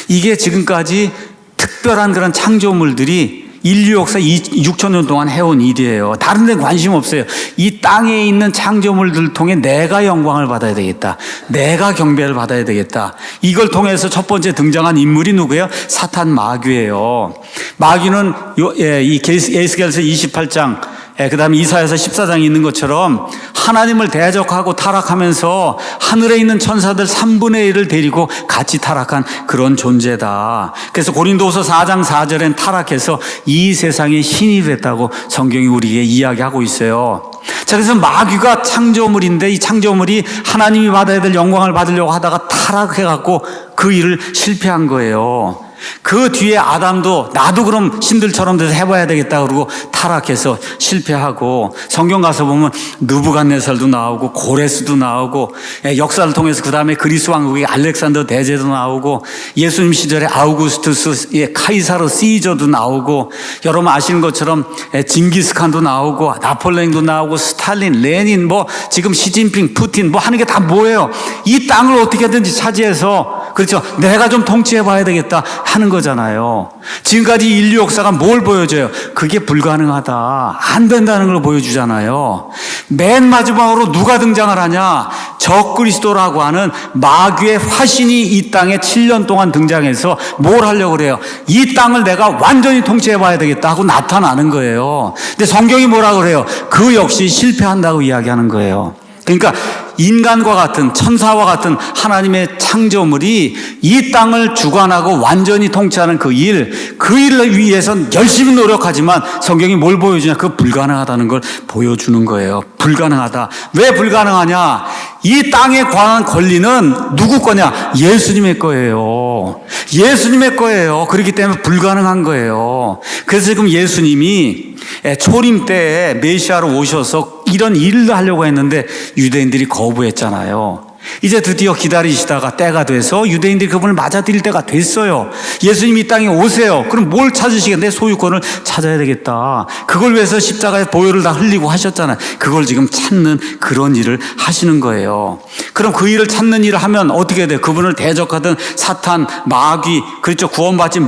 이게 지금까지 특별한 그런 창조물들이 인류 역사 6천 년 동안 해온 일이에요. 다른 데 관심 없어요. 이 땅에 있는 창조물들을 통해 내가 영광을 받아야 되겠다. 내가 경배를 받아야 되겠다. 이걸 통해서 첫 번째 등장한 인물이 누구예요? 사탄 마귀예요. 마귀는 이 에스겔서 28장, 그 다음에 이사야서 14장에 있는 것처럼 하나님을 대적하고 타락하면서 하늘에 있는 천사들 3분의 1을 데리고 같이 타락한 그런 존재다. 그래서 고린도후서 4장 4절엔 타락해서 이 세상의 신이 됐다고 성경이 우리에게 이야기하고 있어요. 자, 그래서 마귀가 창조물인데 이 창조물이 하나님이 받아야 될 영광을 받으려고 하다가 타락해갖고 그 일을 실패한 거예요. 그 뒤에 아담도 나도 그럼 신들처럼 돼서 해봐야 되겠다 그러고 타락해서 실패하고, 성경 가서 보면 느부갓네살도 나오고 고레스도 나오고, 역사를 통해서 그 다음에 그리스 왕국의 알렉산더 대제도 나오고, 예수님 시절에 아우구스투스, 카이사르 시저도 나오고, 여러분 아시는 것처럼 징기스칸도 나오고 나폴레옹도 나오고 스탈린, 레닌, 지금 시진핑, 푸틴 하는 게 다 뭐예요? 이 땅을 어떻게든지 차지해서, 그렇죠, 내가 좀 통치해봐야 되겠다 하는 거잖아요. 지금까지 인류 역사가 뭘 보여줘요? 그게 불가능하다, 안 된다는 걸 보여주잖아요. 맨 마지막으로 누가 등장을 하냐? 적그리스도라고 하는 마귀의 화신이 이 땅에 7년 동안 등장해서 뭘 하려고 그래요? 이 땅을 내가 완전히 통치해봐야 되겠다 하고 나타나는 거예요. 근데 성경이 뭐라고 그래요? 그 역시 실패한다고 이야기하는 거예요. 그러니까 인간과 같은, 천사와 같은 하나님의 창조물이 이 땅을 주관하고 완전히 통치하는 그 일을 위해선 열심히 노력하지만 성경이 뭘 보여주냐? 그 불가능하다는 걸 보여주는 거예요. 불가능하다. 왜 불가능하냐? 이 땅에 관한 권리는 누구 거냐? 예수님의 거예요. 예수님의 거예요. 그렇기 때문에 불가능한 거예요. 그래서 지금 예수님이 초림 때에 메시아로 오셔서 이런 일을 하려고 했는데 유대인들이 거부했잖아요. 이제 드디어 기다리시다가 때가 돼서 유대인들이 그분을 맞아들일 때가 됐어요. 예수님이 이 땅에 오세요. 그럼 뭘 찾으시겠어요? 내 소유권을 찾아야 되겠다. 그걸 위해서 십자가에 보혈을 다 흘리고 하셨잖아요. 그걸 지금 찾는 그런 일을 하시는 거예요. 그럼 그 일을 찾는 일을 하면 어떻게 돼요? 그분을 대적하던 사탄, 마귀, 그렇죠, 구원받지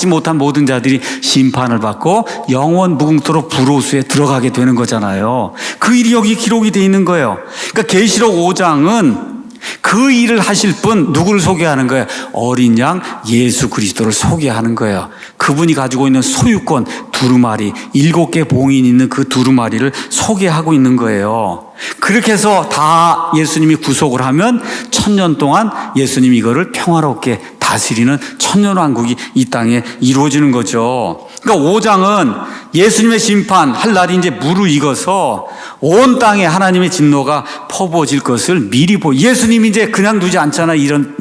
못한 모든 자들이 심판을 받고 영원 무궁토록 불호수에 들어가게 되는 거잖아요. 그 일이 여기 기록이 되어 있는 거예요. 그러니까 계시록 5장은 그 일을 하실 분 누구를 소개하는 거예요? 어린 양 예수 그리스도를 소개하는 거예요. 그분이 가지고 있는 소유권 두루마리, 7개 봉인이 있는 그 두루마리를 소개하고 있는 거예요. 그렇게 해서 다 예수님이 구속을 하면 1000년 동안 예수님이 이거를 평화롭게 다스리는 천년왕국이 이 땅에 이루어지는 거죠. 그러니까 5장은 예수님의 심판할 날이 이제 무르익어서 온 땅에 하나님의 진노가 퍼부어질 것을 미리 예수님이 이제 그냥 두지 않잖아요. 이런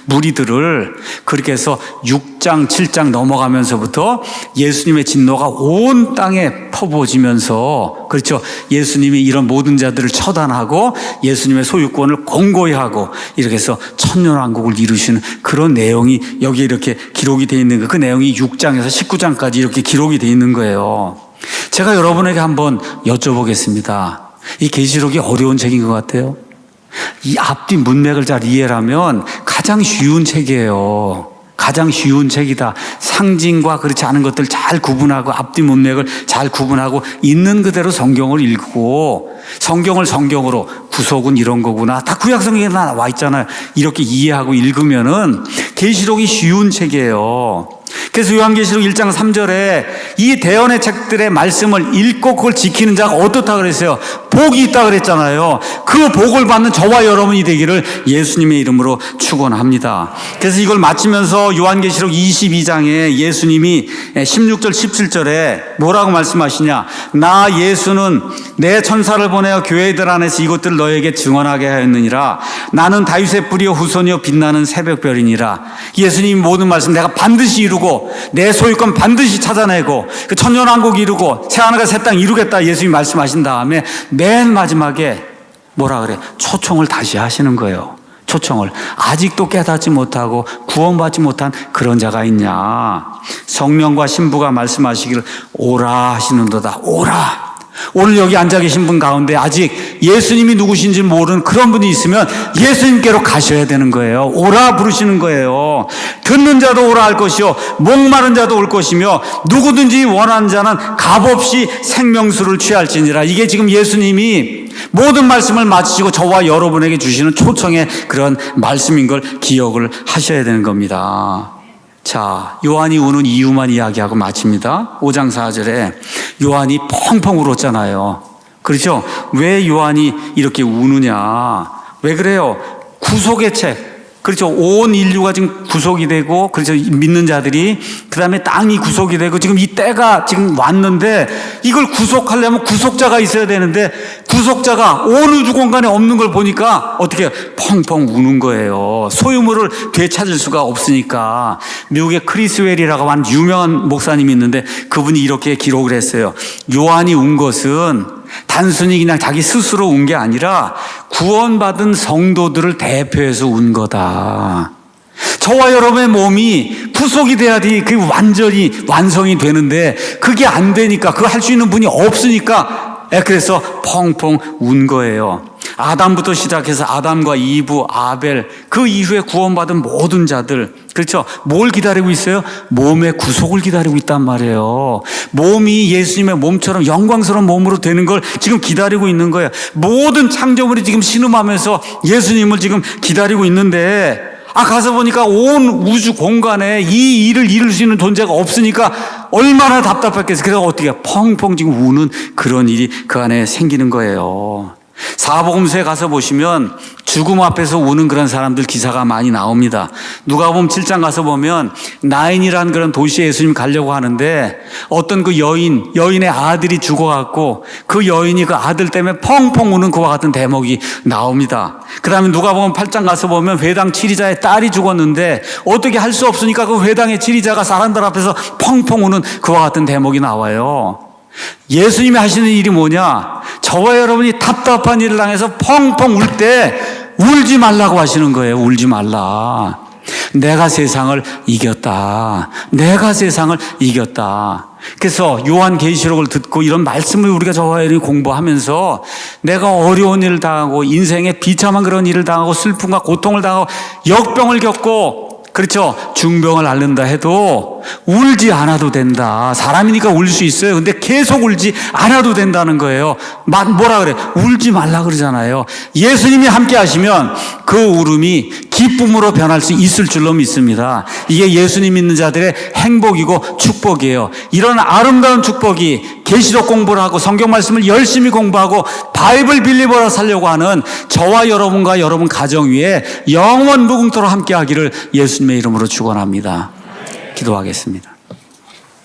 무리들을. 그렇게 해서 6장, 7장 넘어가면서부터 예수님의 진노가 온 땅에 퍼부어지면서, 그렇죠. 예수님이 이런 모든 자들을 처단하고 예수님의 소유권을 공고히 하고 이렇게 해서 천년왕국을 이루시는 그런 내용이 여기에 이렇게 기록이 되어 있는 그 내용이 6장에서 19장까지 이렇게 기록이 되어 있는 거예요. 제가 여러분에게 한번 여쭤보겠습니다. 이 계시록이 어려운 책인 것 같아요. 이 앞뒤 문맥을 잘 이해하면 가장 쉬운 책이에요. 가장 쉬운 책이다. 상징과 그렇지 않은 것들 잘 구분하고 앞뒤 문맥을 잘 구분하고 있는 그대로 성경을 읽고 성경을 성경으로 구속은 이런 거구나. 다 구약 성경에 나와 있잖아요. 이렇게 이해하고 읽으면은 계시록이 쉬운 책이에요. 그래서 요한계시록 1장 3절에 이 대언의 책들의 말씀을 읽고 그걸 지키는 자가 어떻다 그랬어요? 복이 있다 그랬잖아요. 그 복을 받는 저와 여러분이 되기를 예수님의 이름으로 축원합니다. 그래서 이걸 마치면서 요한계시록 22장에 예수님이 16절 17절에 뭐라고 말씀하시냐? 나 예수는 내 천사를 보내어 교회들 안에서 이것들을 너에게 증언하게 하였느니라. 나는 다윗의 뿌리요 후손이요 빛나는 새벽별이니라. 예수님이 모든 말씀 내가 반드시 이루고 내 소유권 반드시 찾아내고 그 천년왕국 이루고 새하늘과 새 땅 이루겠다 예수님이 말씀하신 다음에 맨 마지막에 뭐라 그래? 초청을 다시 하시는 거예요. 초청을. 아직도 깨닫지 못하고 구원받지 못한 그런 자가 있냐? 성령과 신부가 말씀하시기를 오라 하시는도다. 오라. 오늘 여기 앉아 계신 분 가운데 아직 예수님이 누구신지 모르는 그런 분이 있으면 예수님께로 가셔야 되는 거예요. 오라 부르시는 거예요. 듣는 자도 오라 할 것이요 목마른 자도 올 것이며 누구든지 원하는 자는 값없이 생명수를 취할지니라. 이게 지금 예수님이 모든 말씀을 마치시고 저와 여러분에게 주시는 초청의 그런 말씀인 걸 기억을 하셔야 되는 겁니다. 자, 요한이 우는 이유만 이야기하고 마칩니다. 5장 4절에 요한이 펑펑 울었잖아요. 그렇죠? 왜 요한이 이렇게 우느냐? 왜 그래요? 구속의 책. 그렇죠. 온 인류가 지금 구속이 되고, 그렇죠. 믿는 자들이, 그 다음에 땅이 구속이 되고, 지금 이 때가 지금 왔는데, 이걸 구속하려면 구속자가 있어야 되는데, 구속자가 온 우주 공간에 없는 걸 보니까, 어떻게 펑펑 우는 거예요. 소유물을 되찾을 수가 없으니까. 미국의 크리스웰이라고 하는 유명한 목사님이 있는데, 그분이 이렇게 기록을 했어요. 요한이 운 것은, 단순히 그냥 자기 스스로 운 게 아니라 구원받은 성도들을 대표해서 운 거다. 저와 여러분의 몸이 구속이 돼야지 그 완전히 완성이 되는데 그게 안 되니까 그거 할 수 있는 분이 없으니까 그래서 펑펑 운 거예요. 아담부터 시작해서 아담과 이브, 아벨 그 이후에 구원받은 모든 자들 그렇죠. 뭘 기다리고 있어요? 몸의 구속을 기다리고 있단 말이에요. 몸이 예수님의 몸처럼 영광스러운 몸으로 되는 걸 지금 기다리고 있는 거예요. 모든 창조물이 지금 신음하면서 예수님을 지금 기다리고 있는데 가서 보니까 온 우주 공간에 이 일을 이룰 수 있는 존재가 없으니까 얼마나 답답했겠어요. 그래서 어떻게 펑펑 지금 우는 그런 일이 그 안에 생기는 거예요. 사복음서에 가서 보시면 죽음 앞에서 우는 그런 사람들 기사가 많이 나옵니다. 누가복음 7장 가서 보면 나인이라는 그런 도시에 예수님 가려고 하는데 어떤 그 여인의 아들이 죽어갖고 그 여인이 그 아들 때문에 펑펑 우는 그와 같은 대목이 나옵니다. 그 다음에 누가복음 8장 가서 보면 회당 치리자의 딸이 죽었는데 어떻게 할 수 없으니까 그 회당의 치리자가 사람들 앞에서 펑펑 우는 그와 같은 대목이 나와요. 예수님이 하시는 일이 뭐냐? 저와 여러분이 답답한 일을 당해서 펑펑 울 때 울지 말라고 하시는 거예요. 울지 말라. 내가 세상을 이겼다. 내가 세상을 이겼다. 그래서 요한계시록을 듣고 이런 말씀을 우리가 저와 여러분이 공부하면서 내가 어려운 일을 당하고 인생에 비참한 그런 일을 당하고 슬픔과 고통을 당하고 역병을 겪고 그렇죠. 중병을 앓는다 해도 울지 않아도 된다. 사람이니까 울 수 있어요. 근데 계속 울지 않아도 된다는 거예요. 뭐라 그래? 울지 말라 그러잖아요. 예수님이 함께 하시면 그 울음이 기쁨으로 변할 수 있을 줄로 믿습니다. 이게 예수님 믿는 자들의 행복이고 축복이에요. 이런 아름다운 축복이 계시록 공부를 하고 성경 말씀을 열심히 공부하고 바이블 빌리버로 살려고 하는 저와 여러분과 여러분 가정 위에 영원 무궁토록 함께 하기를 예수님의 이름으로 축원합니다. 기도하겠습니다.